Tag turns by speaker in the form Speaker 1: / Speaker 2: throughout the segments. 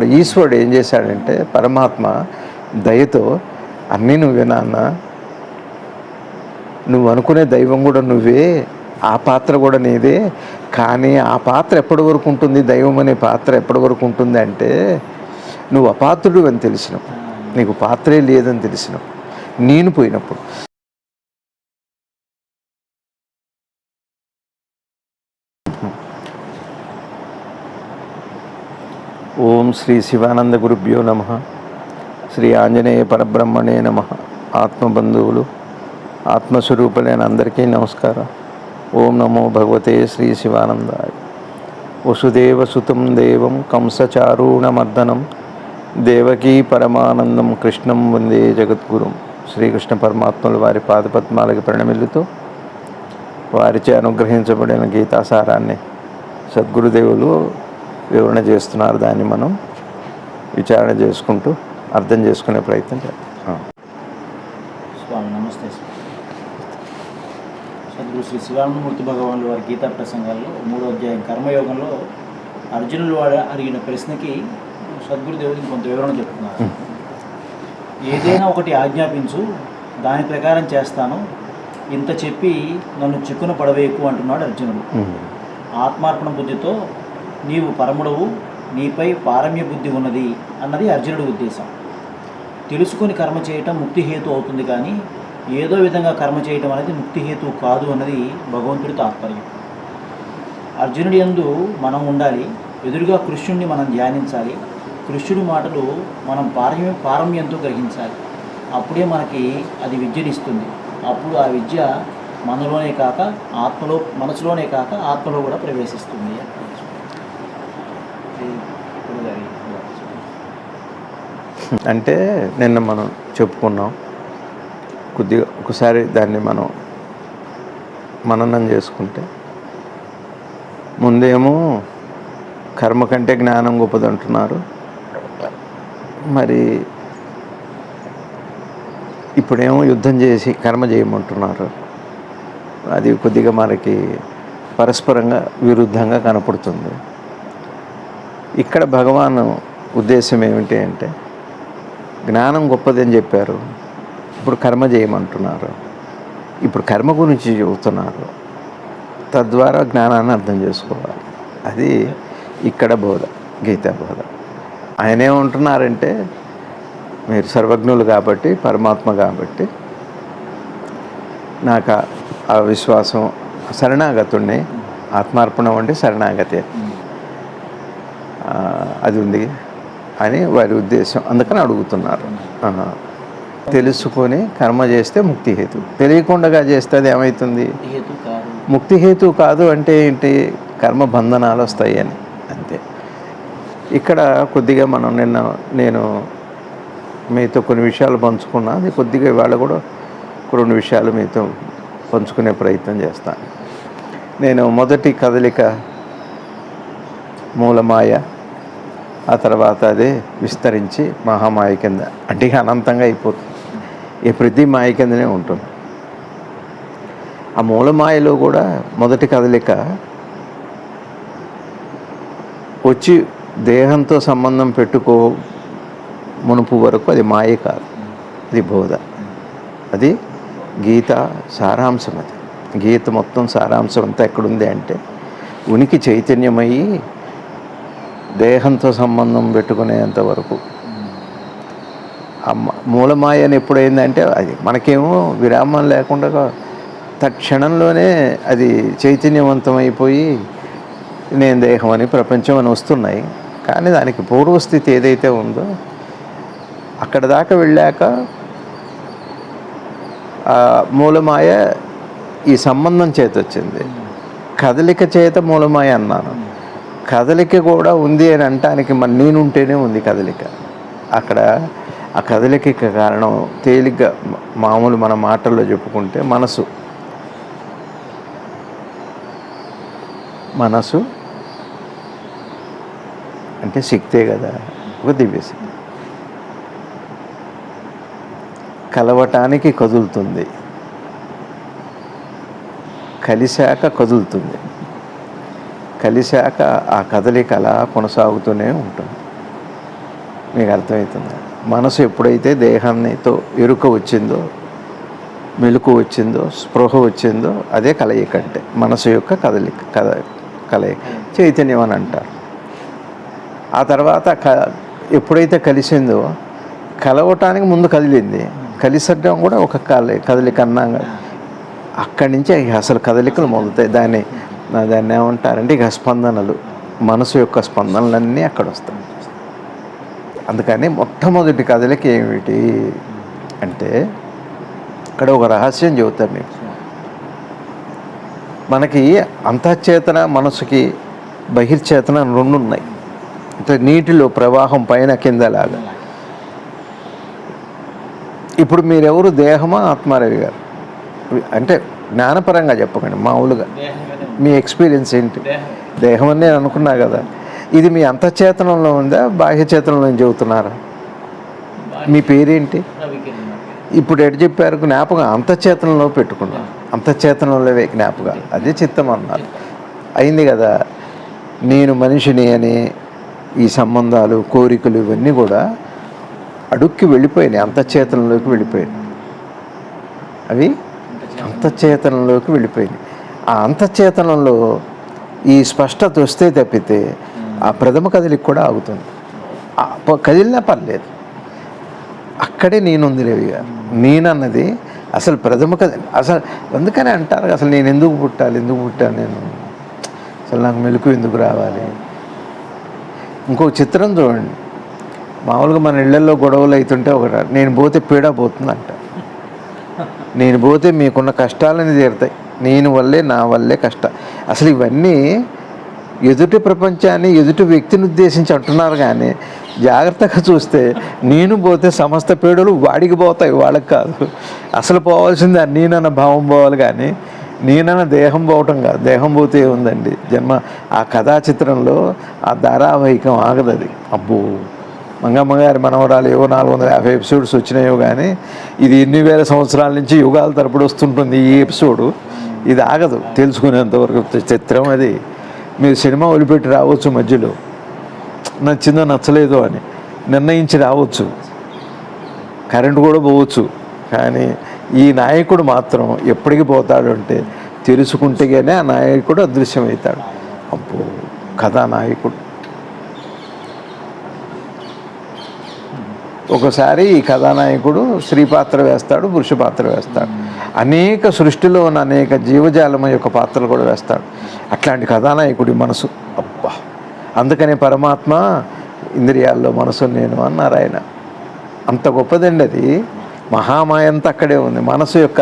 Speaker 1: చేస్తున్నాడు ఈశ్వరుడు, ఏం చేశాడంటే పరమాత్మ దయతో అన్నీ నువ్వే నాన్న, నువ్వు అనుకునే దైవం కూడా నువ్వే, ఆ పాత్ర కూడా నీదే, కానీ ఆ పాత్ర ఎప్పటి వరకు ఉంటుంది, దైవం అనే పాత్ర ఎప్పటి వరకు ఉంటుంది అంటే నువ్వు అపాత్రుడు అని తెలిసినప్పుడు, నీకు పాత్రే లేదని తెలిసినప్పుడు, నేను పోయినప్పుడు. ఓం శ్రీ శివానంద గురుభ్యో నమః. శ్రీ ఆంజనేయ పరబ్రహ్మణే నమః. ఆత్మబంధువులు, ఆత్మస్వరూపులైన అందరికీ నమస్కారం. ఓం నమో భగవతే శ్రీ శివానందాయ. వసుదేవసుతం దేవం కంసచారూణమర్దనం దేవకీ పరమానందం కృష్ణం వందే జగద్గురుం. శ్రీకృష్ణ పరమాత్మలు వారి పాదపద్మాలకి ప్రణమిల్లుతూ వారిచే అనుగ్రహించబడిన గీతాసారాన్ని సద్గురుదేవులు వివరణ చేస్తున్నారు. దాన్ని మనం విచారణ చేసుకుంటూ అర్థం చేసుకునే ప్రయత్నం చేద్దాం.
Speaker 2: స్వామి నమస్తే. సద్గురు శ్రీ శివానందమూర్తి భగవానులు వారి గీతా ప్రసంగాల్లో 3వ అధ్యాయం కర్మయోగంలో అర్జునులు అడిగిన ప్రశ్నకి సద్గురుదేవుడికి కొంత వివరణ చెప్తున్నారు. ఏదైనా ఒకటి ఆజ్ఞాపించు, దాని ప్రకారం చేస్తాను, ఇంత చెప్పి నన్ను చిక్కున పడవేయకు అంటున్నాడు అర్జునుడు. ఆత్మార్పణ బుద్ధితో నీవు పరముడవు, నీపై పారమ్య బుద్ధి ఉన్నది అన్నది అర్జునుడి ఉద్దేశం. తెలుసుకొని కర్మ చేయటం ముక్తిహేతు అవుతుంది, కానీ ఏదో విధంగా కర్మ చేయటం అనేది ముక్తిహేతు కాదు అన్నది భగవంతుడి తాత్పర్యం. అర్జునుడి యందు మనం ఉండాలి, ఎదురుగా కృష్ణుడిని మనం ధ్యానించాలి, కృష్ణుడి మాటలు మనం పారమ్యంతో గ్రహించాలి. అప్పుడే మనకి అది విద్యనిస్తుంది. అప్పుడు ఆ విద్య మనలోనే కాక మనసులోనే కాక ఆత్మలో కూడా ప్రవేశిస్తుంది.
Speaker 1: అంటే నిన్న మనం చెప్పుకున్నాం, కొద్దిగా ఒకసారి దాన్ని మనం మననం చేసుకుంటే, ముందేమో కర్మ కంటే జ్ఞానం గొప్పదంటున్నారు, మరి ఇప్పుడేమో యుద్ధం చేసి కర్మ చేయమంటున్నారు. అది కొద్దిగా మనకి పరస్పరంగా విరుద్ధంగా కనపడుతుంది. ఇక్కడ భగవాన్ ఉద్దేశం ఏమిటి అంటే, జ్ఞానం గొప్పదని చెప్పారు, ఇప్పుడు కర్మ చేయమంటున్నారు, ఇప్పుడు కర్మ గురించి చెబుతున్నారు, తద్వారా జ్ఞానాన్ని అర్థం చేసుకోవాలి. అది ఇక్కడ బోధ, గీతా బోధ. ఆయన ఏమంటున్నారంటే, మీరు సర్వజ్ఞులు కాబట్టి, పరమాత్మ కాబట్టి, నాకు ఆ విశ్వాసం, శరణాగతుణ్ణి, ఆత్మార్పణం అంటే శరణాగతే, అది ఉంది అని వారి ఉద్దేశం. అందుకని అడుగుతున్నారు. తెలుసుకొని కర్మ చేస్తే ముక్తిహేతు, తెలియకుండా చేస్తే అది ఏమవుతుంది, ముక్తిహేతు కాదు. అంటే ఏంటి, కర్మ బంధనాలు వస్తాయి అని, అంతే. ఇక్కడ కొద్దిగా నేను మీతో కొన్ని విషయాలు పంచుకున్నా, అది కొద్దిగా ఇవాళ కూడా కొన్ని విషయాలు మీతో పంచుకునే ప్రయత్నం చేస్తాను. నేను మొదటి కదలిక మూలమాయ, ఆ తర్వాత అదే విస్తరించి మహామాయ కింద, అంటే అనంతంగా అయిపోతుంది, ఈ ప్రతి మాయ కిందనే ఉంటుంది. ఆ మూలమాయలో కూడా మొదటి కదలిక వచ్చి దేహంతో సంబంధం పెట్టుకో మునుపు వరకు అది మాయ కాదు, అది బోధ. అది గీత సారాంశం. అది గీత మొత్తం సారాంశం అంతా ఎక్కడుంది అంటే, ఉనికి చైతన్యమయ్యి దేహంతో సంబంధం పెట్టుకునేంత వరకు. మూలమాయ అని ఎప్పుడైందంటే, అది మనకేమో విరామం లేకుండా తక్షణంలోనే అది చైతన్యవంతమైపోయి నేను దేహం అని, ప్రపంచం అని వస్తున్నాయి. కానీ దానికి పూర్వస్థితి ఏదైతే ఉందో, అక్కడ దాకా వెళ్ళాక మూలమాయ ఈ సంబంధం చేత వచ్చింది. కదలిక చేత మూలమాయ అన్నాను. కదలిక కూడా ఉంది అని అనటానికి మన నేనుంటేనే ఉంది కదలిక. అక్కడ ఆ కదలికకి కారణం తేలిగ్గా మామూలు మన మాటల్లో చెప్పుకుంటే మనసు అంటే శక్తే కదా, ఒక దివ్యశక్తి. కలవటానికి కదులుతుంది, కలిశాక కదులుతుంది, కలిశాక ఆ కదలిక అలా కొనసాగుతూనే ఉంటుంది. మీకు అర్థమవుతుంది. మనసు ఎప్పుడైతే దేహాన్నితో ఎరుక వచ్చిందో, మెలకు వచ్చిందో, స్పృహ వచ్చిందో అదే కలయిక. అంటే మనసు యొక్క కలయిక చైతన్యం అని అంటారు. ఆ తర్వాత ఎప్పుడైతే కలిసిందో, కలవటానికి ముందు కదిలింది, కలిసడం కూడా ఒక కదలిక అన్నాగా. అక్కడి నుంచి అసలు కదలికలు మొదలుతాయి. దాన్ని ఏమంటారంటే ఇక స్పందనలు, మనసు యొక్క స్పందనలన్నీ అక్కడ వస్తాయి. అందుకని మొట్టమొదటి కదలిక ఏమిటి అంటే, ఇక్కడ ఒక రహస్యం చెబుతాను మీకు. మనకి అంతఃచేతన, మనసుకి బహిర్చేతన రెండు ఉన్నాయి. అంటే నీటిలో ప్రవాహం పైన కిందలాగా. ఇప్పుడు మీరెవరు, దేహమా ఆత్మారవి గారు? అంటే జ్ఞానపరంగా చెప్పకండి, మామూలుగా మీ ఎక్స్పీరియన్స్ ఏంటి? దేహం అని నేను అనుకున్నా కదా. ఇది మీ అంతఃచేతనంలో ఉందా, బాహ్యచేతనంలో చెబుతున్నారా? మీ పేరేంటి? ఇప్పుడు ఎటు చెప్పారు? జ్ఞాపకం అంతఃచేతనంలో పెట్టుకున్నాం. అంతఃచేతనంలోవే జ్ఞాపకాలు, అదే చిత్తం అన్నారు. అయింది కదా. నేను మనిషిని అని ఈ సంబంధాలు, కోరికలు ఇవన్నీ కూడా అడుక్కి వెళ్ళిపోయినాయి, అంతఃచేతనంలోకి వెళ్ళిపోయినాయి. అవి అంతఃచేతనంలోకి వెళ్ళిపోయినాయి. ఆ అంతఃచేతనంలో ఈ స్పష్టత వస్తే తప్పితే ఆ ప్రథమ కదిలికి కూడా ఆగుతుంది. కదిలినా పర్లేదు, అక్కడే నేనుంది రవి గారు. నేనన్నది అసలు ప్రథమ కదిలి. అసలు అందుకనే అంటారు, అసలు నేను ఎందుకు పుట్టాను నేను, అసలు నాకు మెలకు ఎందుకు రావాలి. ఇంకో చిత్రం చూడండి, మామూలుగా మన ఇళ్లలో గొడవలు అవుతుంటే ఒకటి, నేను పోతే పీడ పోతుందంట. నేను పోతే మీకున్న కష్టాలని తీరుతాయి, నేను వల్లే, నా వల్లే కష్టం. అసలు ఇవన్నీ ఎదుటి ప్రపంచాన్ని, ఎదుటి వ్యక్తిని ఉద్దేశించి అంటున్నారు. కానీ జాగ్రత్తగా చూస్తే నేను పోతే సమస్త పీడలు వాడికి పోతాయి, వాళ్ళకి కాదు. అసలు పోవాల్సింది ఆ నేనన్న భావం పోవాలి, కానీ నేనన్న దేహం పోవటం కాదు. దేహం పోతే ఉందండి జన్మ. ఆ కథా చిత్రంలో ఆ ధారావాహికం ఆగదది. అబ్బో, మంగమ్మ గారి మనవరాలు ఏవో 450 ఎపిసోడ్స్ వచ్చినాయో, కానీ ఇది ఎన్ని వేల సంవత్సరాల నుంచి యుగాల తరపుడు వస్తుంటుంది ఈ ఎపిసోడు. ఇది ఆగదు తెలుసుకునేంతవరకు. చిత్రం అది. మీరు సినిమా వదిలిపెట్టి రావచ్చు, మధ్యలో నచ్చిందో నచ్చలేదో అని నిర్ణయించి రావచ్చు, కరెంటు కూడా పోవచ్చు. కానీ ఈ నాయకుడు మాత్రం ఎప్పటికి పోతాడు అంటే తెలుసుకుంటేనే ఆ నాయకుడు అదృశ్యమవుతాడు. అబ్బో, కథానాయకుడు. ఒకసారి ఈ కథానాయకుడు స్త్రీ పాత్ర వేస్తాడు, పురుష పాత్ర వేస్తాడు. అనేక సృష్టిలో ఉన్న అనేక జీవజాలం యొక్క పాత్రలు కూడా వేస్తాడు. అట్లాంటి కథానాయకుడి మనసు, అబ్బా. అందుకనే పరమాత్మ ఇంద్రియాల్లో మనసు నేను అన్నారు ఆయన. అంత గొప్పదండి అది. మహామాయంతా అక్కడే ఉంది. మనసు యొక్క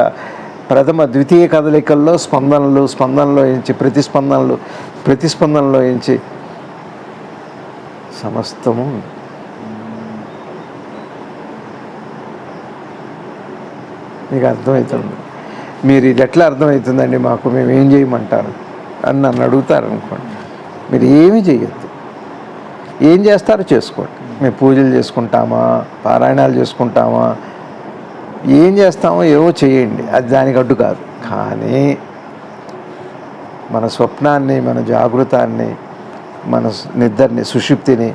Speaker 1: ప్రథమ ద్వితీయ కదలికల్లో స్పందనలో ఎంచి ప్రతిస్పందనలో ఎంచి సమస్తము. మీకు అర్థమవుతుంది. మీరు ఇది ఎట్లా అర్థమవుతుందండి మాకు, మేము ఏం చేయమంటారు అని నన్ను అడుగుతారు అనుకోండి. మీరు ఏమీ చేయొద్దు. ఏం చేస్తారో చేసుకోండి. మేము పూజలు చేసుకుంటామా, పారాయణాలు చేసుకుంటామా, ఏం చేస్తామో ఏవో చేయండి, అది దానికి అడ్డు కాదు. కానీ మన స్వప్నాన్ని, మన జాగృతాన్ని, మన నిద్రని, సుషుప్తిని,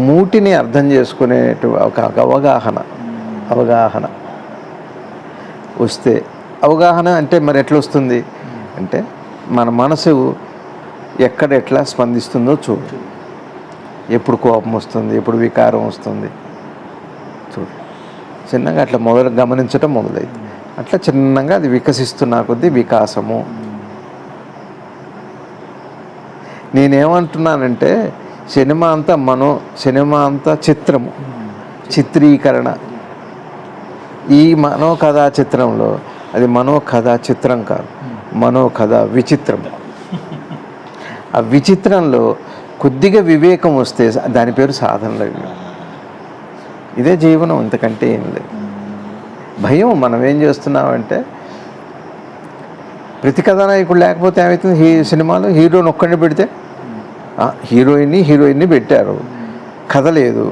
Speaker 1: మూటిని అర్థం చేసుకునే ఒక అవగాహన వస్తే, అవగాహన అంటే మరి ఎట్లా వస్తుంది అంటే, మన మనసు ఎట్లా స్పందిస్తుందో చూడు. ఎప్పుడు కోపం వస్తుంది, ఎప్పుడు వికారం వస్తుంది చూడు. చిన్నగా అట్లా గమనించటం మొదలైంది. అట్లా చిన్నగా అది వికసిస్తున్న కొద్దీ వికాసము. నేనేమంటున్నానంటే, సినిమా అంతా చిత్రము, చిత్రీకరణ. ఈ మనోకథా చిత్రంలో అది మనోకథా చిత్రం కాదు, మనోకథా విచిత్రం. ఆ విచిత్రంలో కొద్దిగా వివేకం వస్తే దాని పేరు సాధనలు. ఇదే జీవనం, ఇంతకంటే ఏం లేదు. భయం. మనం ఏం చేస్తున్నామంటే, ప్రతి కథానాయకుడు లేకపోతే ఏమవుతుంది, సినిమాలో హీరోని ఒక్కడిని పెడితే, హీరోయిన్ని పెట్టారు, కథ లేదు.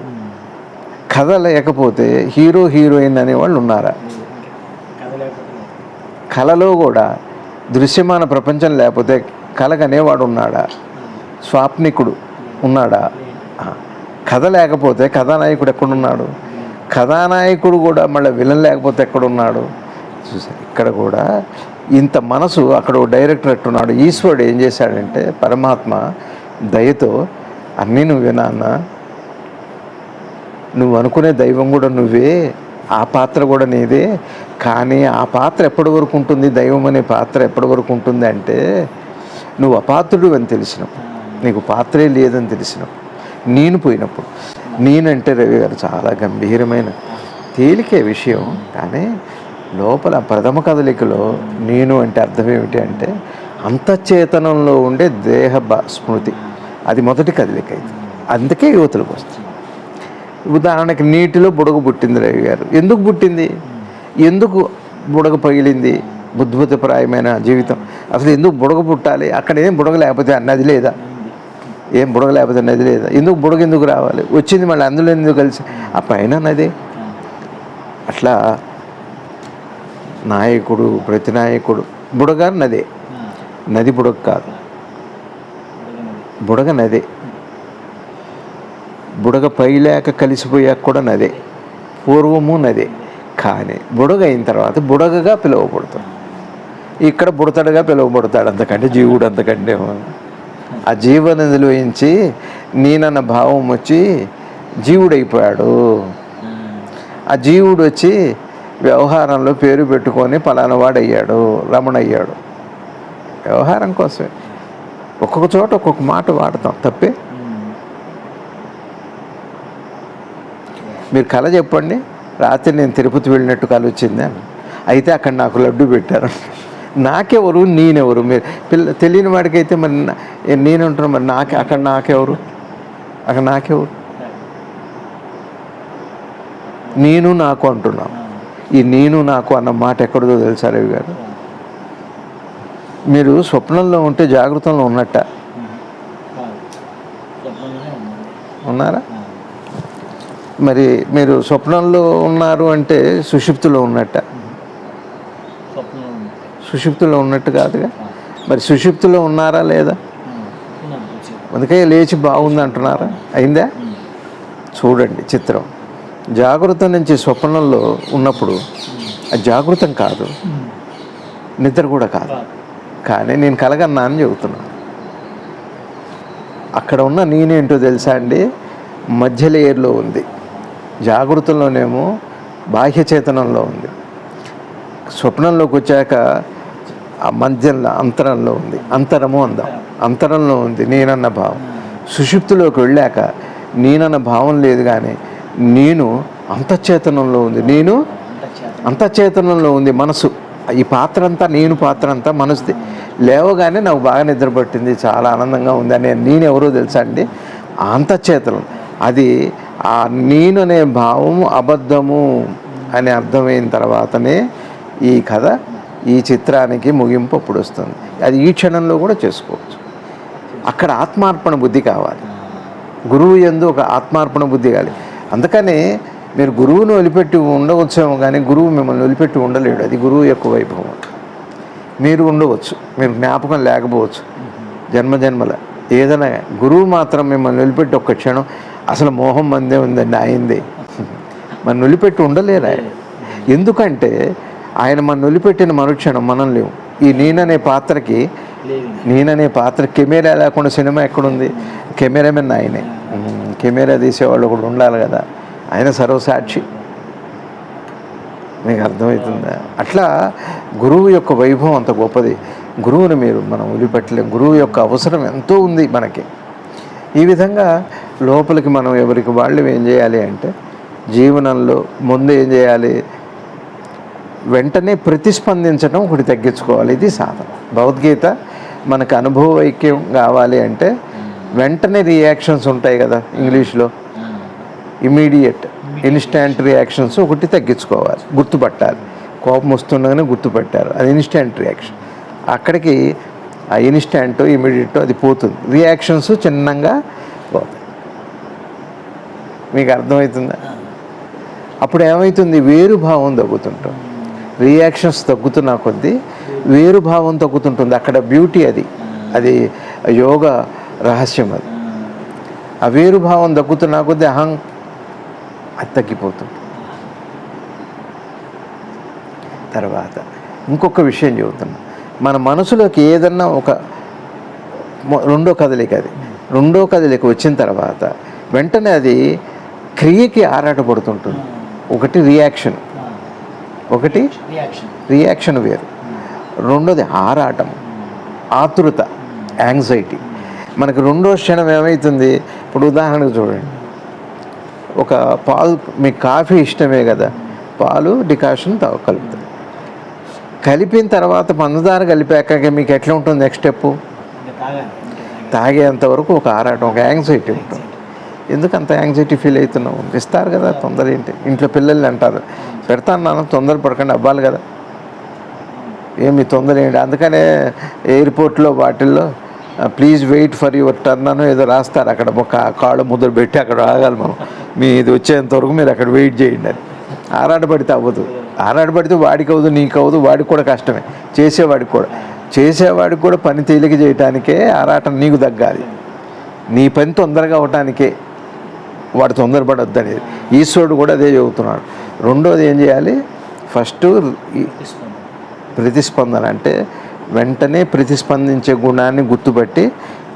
Speaker 1: కథ లేకపోతే హీరోయిన్ అనేవాళ్ళు ఉన్నారా? కళలో కూడా దృశ్యమాన ప్రపంచం లేకపోతే కళగనేవాడు ఉన్నాడా? స్వాప్నికుడు ఉన్నాడా? కథ లేకపోతే కథానాయకుడు ఎక్కడున్నాడు? కథానాయకుడు కూడా మళ్ళీ విలన్ లేకపోతే ఎక్కడున్నాడు? చూసారు ఇక్కడ కూడా ఇంత మనసు. అక్కడ డైరెక్టర్ ఎట్టున్నాడు. ఈశ్వరుడు ఏం చేశాడంటే పరమాత్మ దయతో అన్నీ నువ్వే నాన్న, నువ్వు అనుకునే దైవం కూడా నువ్వే, ఆ పాత్ర కూడా నీదే. కానీ ఆ పాత్ర ఎప్పటి వరకు ఉంటుంది? దైవం అనే పాత్ర ఎప్పటి వరకు ఉంటుంది అంటే నువ్వు అపాత్రుడు అని తెలిసినప్పుడు, నీకు పాత్రే లేదని తెలిసినప్పుడు, నేను పోయినప్పుడు. నేనంటే రవి గారు చాలా గంభీరమైన తేలికే విషయం, కానీ లోపల ప్రథమ కదలికలో నేను అంటే అర్థం ఏమిటి అంటే అంతఃచేతనంలో ఉండే దేహ స్మృతి, అది మొదటి కదలిక అయితే. అందుకే యువతలకు వస్తుంది. ఉదాహరణకి నీటిలో బుడగ పుట్టింది రవి గారు. ఎందుకు పుట్టింది? ఎందుకు బుడగ పగిలింది? బుద్ధిబుద్ధప్రాయమైన జీవితం. అసలు ఎందుకు బుడగ పుట్టాలి? అక్కడ ఏం బుడగ లేకపోతే నది లేదా? ఏం బుడగ లేకపోతే నది లేదా? ఎందుకు బుడగ ఎందుకు రావాలి? వచ్చింది మళ్ళీ అందులో ఎందుకు కలిసి? ఆ పైన నది. అట్లా నాయకుడు, ప్రతి నాయకుడు బుడగ నదే. నది బుడగ కాదు, బుడగ నదే. బుడగ పైలేక కలిసిపోయాక కూడా నదే, పూర్వము నదే. కానీ బుడగ అయిన తర్వాత బుడగగా పిలువబడతాడు. ఇక్కడ బుడతడుగా పిలువబడతాడు. అంతకంటే జీవుడు అంతకంటే ఆ జీవనదిలోంచి నేనన్న భావం వచ్చి జీవుడైపోయాడు. ఆ జీవుడు వచ్చి వ్యవహారంలో పేరు పెట్టుకొని పలానా వాడయ్యాడు, రమణ అయ్యాడు. వ్యవహారం కోసమే ఒక్కొక్క చోట ఒక్కొక్క మాట వాడతాం, తప్పే. మీరు కళ చెప్పండి, రాత్రి నేను తిరుపతి వెళ్ళినట్టు కళ వచ్చింది అని. అయితే అక్కడ నాకు లడ్డు పెట్టారు. నాకెవరు, నేనెవరు? మీరు తెలియని వాడికైతే మరి నేనుంటాను, మరి అక్కడ నాకెవరు? అక్కడ నాకెవరు? నేను నాకు అంటున్నాం. ఈ నేను నాకు అన్న మాట ఎక్కడిదో తెలుసా రవి గారు? మీరు స్వప్నంలో ఉంటే జాగృతంలో ఉన్నట్ట ఉన్నారా? మరి మీరు స్వప్నంలో ఉన్నారు అంటే సుషుప్తిలో ఉన్నట్ట? సుషుప్తిలో ఉన్నట్టు కాదుగా. మరి సుషుప్తిలో ఉన్నారా లేదా? అందుకే లేచి బాగుంది అంటున్నారా? అయిందా? చూడండి చిత్రం. జాగృతం నుంచి స్వప్నంలో ఉన్నప్పుడు అది జాగృతం కాదు, నిద్ర కూడా కాదు. కానీ నేను కలగన్నా అని చెబుతున్నాను. అక్కడ ఉన్న నేనేంటో తెలుసా అండి? మధ్య లేయర్లో ఉంది. జాగృతంలోనేమో బాహ్య చేతనంలో ఉంది. స్వప్నంలోకి వచ్చాక ఆ మధ్యలో అంతరంలో ఉంది. అంతరము అందాం, అంతరంలో ఉంది నేనన్న భావం. సుషుప్తిలోకి వెళ్ళాక నేనన్న భావం లేదు, కానీ నేను అంతఃచేతనంలో ఉంది. నేను అంతఃచేతనంలో ఉంది మనసు. ఈ పాత్ర అంతా, నేను పాత్ర అంతా మనసుది. లేవగానే నాకు బాగా నిద్ర పట్టింది, చాలా ఆనందంగా ఉంది అని నేను ఎవరో తెలుసా అండి? అంతఃచేతనం. అది ఆ నేను అనే భావము అబద్ధము అని అర్థమైన తర్వాతనే ఈ కథ, ఈ చిత్రానికి ముగింపు అప్పుడు వస్తుంది. అది ఈ క్షణంలో కూడా చేసుకోవచ్చు. అక్కడ ఆత్మార్పణ బుద్ధి కావాలి. గురువు యందు ఒక ఆత్మార్పణ బుద్ధి కావాలి. అందుకనే మీరు గురువును వదిలిపెట్టి ఉండవచ్చేమో, కానీ గురువు మిమ్మల్ని వదిలిపెట్టి ఉండలేడు. అది గురువు యొక్క వైభవం. మీరు ఉండవచ్చు, మీరు జ్ఞాపకం లేకపోవచ్చు జన్మజన్మల ఏదైనా, గురువు మాత్రం మిమ్మల్ని వదిలిపెట్టి ఒక్క క్షణం, అసలు మోహం మందే ఉందండి ఆయనదే. మన వదిలిపెట్టి ఉండలేరు ఆయన. ఎందుకంటే ఆయన మన వదిలిపెట్టిన మరుక్షణం మనం లేవు. ఈ నేననే పాత్రకి కెమెరా లేకుండా సినిమా ఎక్కడుంది? కెమెరామెన్ ఆయనే. కెమెరా తీసేవాళ్ళు కూడా ఉండాలి కదా, ఆయన సర్వసాక్షి. మీకు అర్థమవుతుందా? అట్లా గురువు యొక్క వైభవం అంత గొప్పది. గురువుని మనం వదిలిపెట్టలేం. గురువు యొక్క అవసరం ఎంతో ఉంది మనకి. ఈ విధంగా లోపలికి మనం ఎవరికి వాళ్ళు ఏం చేయాలి అంటే, జీవనంలో ముందు ఏం చేయాలి? వెంటనే ప్రతిస్పందించడం ఒకటి తగ్గించుకోవాలి. ఇది సాధన. భగవద్గీత మనకు అనుభవైక్యం కావాలి అంటే వెంటనే రియాక్షన్స్ ఉంటాయి కదా ఇంగ్లీష్లో, ఇమీడియట్ ఇన్స్టెంట్ రియాక్షన్స్ ఒకటి తగ్గించుకోవాలి, గుర్తుపట్టాలి. కోపం వస్తుండగానే గుర్తుపట్టారు, అది ఇన్స్టెంట్ రియాక్షన్. అక్కడికి ఆ ఇన్స్టెంట్ ఇమీడియట్ అది పోతుంది, రియాక్షన్స్ చిన్నంగా పోతాయి. మీకు అర్థమవుతుందా? అప్పుడు ఏమవుతుంది? వేరుభావం తగ్గుతుంటుంది. రియాక్షన్స్ తగ్గుతున్న కొద్దీ వేరుభావం తగ్గుతుంటుంది. అక్కడ బ్యూటీ అది యోగ రహస్యం. అది అవేరుభావం దక్కుతున్నా కొద్దీ అహం అది తగ్గిపోతుంది. తర్వాత ఇంకొక విషయం చెబుతున్నా, మన మనసులోకి ఏదన్నా ఒక రెండో కదలిక వచ్చిన తర్వాత వెంటనే అది క్రియకి ఆరాటపడుతుంటుంది. ఒకటి రియాక్షన్ వేరు, రెండోది ఆరాటం, ఆతృత, యాంగ్జైటీ. మనకు రెండో క్షణం ఏమవుతుంది? ఇప్పుడు ఉదాహరణకు చూడండి, ఒక పాలు, మీకు కాఫీ ఇష్టమే కదా, పాలు డికాషన్ కలుపుతారు. కలిపిన తర్వాత పంచదార కలిపాక మీకు ఎట్లా ఉంటుంది? నెక్స్ట్ స్టెప్ తాగేంత వరకు ఒక ఆరాటం, ఒక యాంగ్జైటీ ఉంటుంది. ఎందుకు అంత యాంగ్జైటీ ఫీల్ అవుతున్నావు? ఇస్తారు కదా, తొందర ఏంటి? ఇంట్లో పిల్లల్ని అంటారు, పెడతాను నాన్న, తొందర పడకండి, అవ్వాలి కదా, ఏమి తొందర ఏంటి? అందుకనే ఎయిర్పోర్ట్లో వాటిల్లో please wait for your turn అని ఏదో రాస్తారు, అక్కడ ఒక కాళ్ళు ముద్ర పెట్టి అక్కడ ఆగాలి మనం, మీ ఇది వచ్చేంతవరకు మీరు అక్కడ వెయిట్ చేయండి అని. ఆరాటపడితే అవ్వదు. ఆరాటపడితే వాడికి అవ్వదు, నీకు అవ్వదు, వాడికి కూడా కష్టమే, చేసేవాడికి కూడా పని తేలిక చేయటానికే ఆరాటం నీకు తగ్గాలి. నీ పని తొందరగా అవటానికే వాడు తొందరపడొద్దు అనేది ఈశ్వరుడు కూడా అదే చెబుతున్నాడు. రెండోది ఏం చేయాలి? ఫస్ట్ ప్రతిస్పందన, అంటే వెంటనే ప్రతిస్పందించే గుణాన్ని గుర్తుపట్టి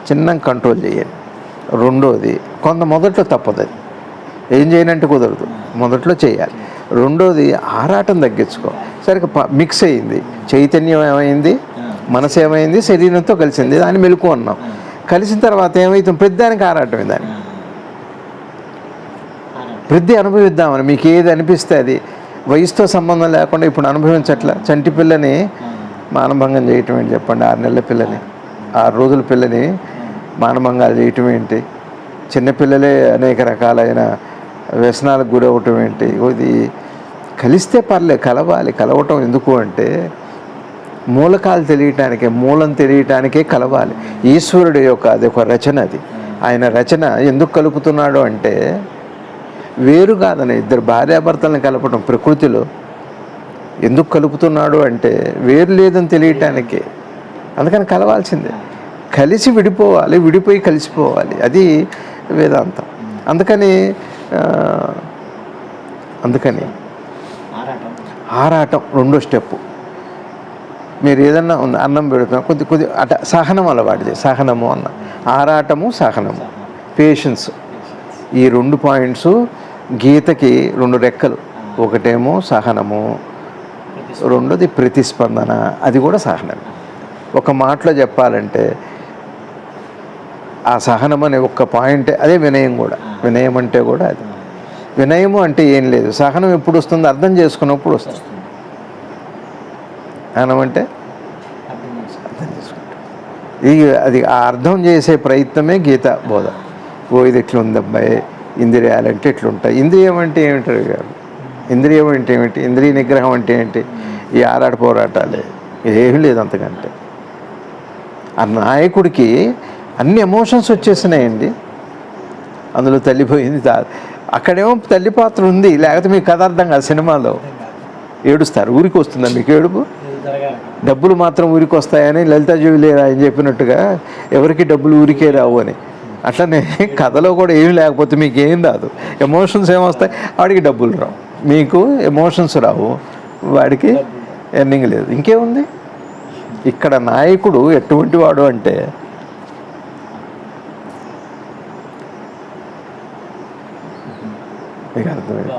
Speaker 1: చిన్న కంట్రోల్ చేయాలి. రెండోది మొదట్లో తప్పదు, అది ఏం చేయనంటే కుదరదు, మొదట్లో చేయాలి. రెండోది ఆరాటం తగ్గించుకో. సరిగ్గా మిక్స్ అయింది, చైతన్యం ఏమైంది, మనసు ఏమైంది, శరీరంతో కలిసింది, దాన్ని మెలకు అన్నాం. కలిసిన తర్వాత ఏమవుతుంది? ప్రతిదానికి ఆరాటమే, దాన్ని ప్రతి అనుభవిద్దామని మీకు ఏది అనిపిస్తే అది, వయసుతో సంబంధం లేకుండా ఇప్పుడు అనుభవించట్లా. చంటి పిల్లని మానభంగం చేయటం ఏంటి చెప్పండి? 6 నెలల పిల్లని, 6 రోజుల పిల్లని మానభంగాలు చేయటం ఏంటి? చిన్నపిల్లలే అనేక రకాలైన వ్యసనాలకు గురవటం ఏంటి? ఇది కలిస్తే కలవాలి. కలవటం ఎందుకు అంటే మూలకాలు తెలియటానికే, మూలం తెలియటానికే కలవాలి. ఈశ్వరుడు యొక్క అది ఒక రచన, అది ఆయన రచన. ఎందుకు కలుపుతున్నాడు అంటే వేరు కాదని, ఇద్దరు భార్యాభర్తలను కలపడం ప్రకృతిలో ఎందుకు కలుపుతున్నాడు అంటే వేరు లేదని తెలియటానికే. అందుకని కలవాల్సిందే, కలిసి విడిపోవాలి, విడిపోయి కలిసిపోవాలి, అది వేదాంతం. అందుకని ఆరాటం రెండో స్టెప్పు. మీరు ఏదన్నా అన్నం పెడుతున్నా కొద్ది అట సహనం అలవాటు చేసి, సహనము అన్న, ఆరాటము, సహనము, పేషెన్స్, ఈ 2 పాయింట్స్ గీతకి 2 రెక్కలు. ఒకటేమో సహనము, రెండోది ప్రతిస్పందన, అది కూడా సహనమే. ఒక మాటలో చెప్పాలంటే ఆ సహనం అనే ఒక్క పాయింటే, అదే వినయం కూడా. వినయం అంటే కూడా అది. వినయము అంటే ఏం లేదు, సహనం ఎప్పుడు వస్తుంది? అర్థం చేసుకున్నప్పుడు వస్తుంది. సహనం అంటే అర్థం చేసుకుంటాం. అది ఆ అర్థం చేసే ప్రయత్నమే గీత బోధ. ఇది ఎట్లుందబ్బాయి, ఇంద్రియాలంటే ఎట్లుంటాయి, ఇంద్రియం అంటే ఏమిటారు గారు? ఇంద్రియం అంటే ఏమిటి? ఇంద్రియ నిగ్రహం అంటే ఏంటి? ఈ ఆరాట పోరాటాలే, ఏమీ లేదు అంతకంటే. ఆ నాయకుడికి అన్ని ఎమోషన్స్ వచ్చేసినాయండి. అందులో తల్లిపోయింది, అక్కడేమో తల్లి పాత్ర ఉంది, లేకపోతే మీకు కథ అర్థం కాదు. సినిమాలో ఏడుస్తారు, ఊరికి వస్తుందా మీకు ఏడుపు? డబ్బులు మాత్రం ఊరికి వస్తాయని లలితా జూవిలేరా అని చెప్పినట్టుగా ఎవరికి డబ్బులు ఊరికే రావు అని. అట్లనే కథలో కూడా ఏమి లేకపోతే మీకు ఏం రాదు. ఎమోషన్స్ ఏమొస్తాయి? వాడికి డబ్బులు రావు, మీకు ఎమోషన్స్ రావు, వాడికి ఎర్నింగ్ లేదు. ఇంకేముంది? ఇక్కడ నాయకుడు ఎటువంటి వాడు అంటే మీకు అర్థమైంది.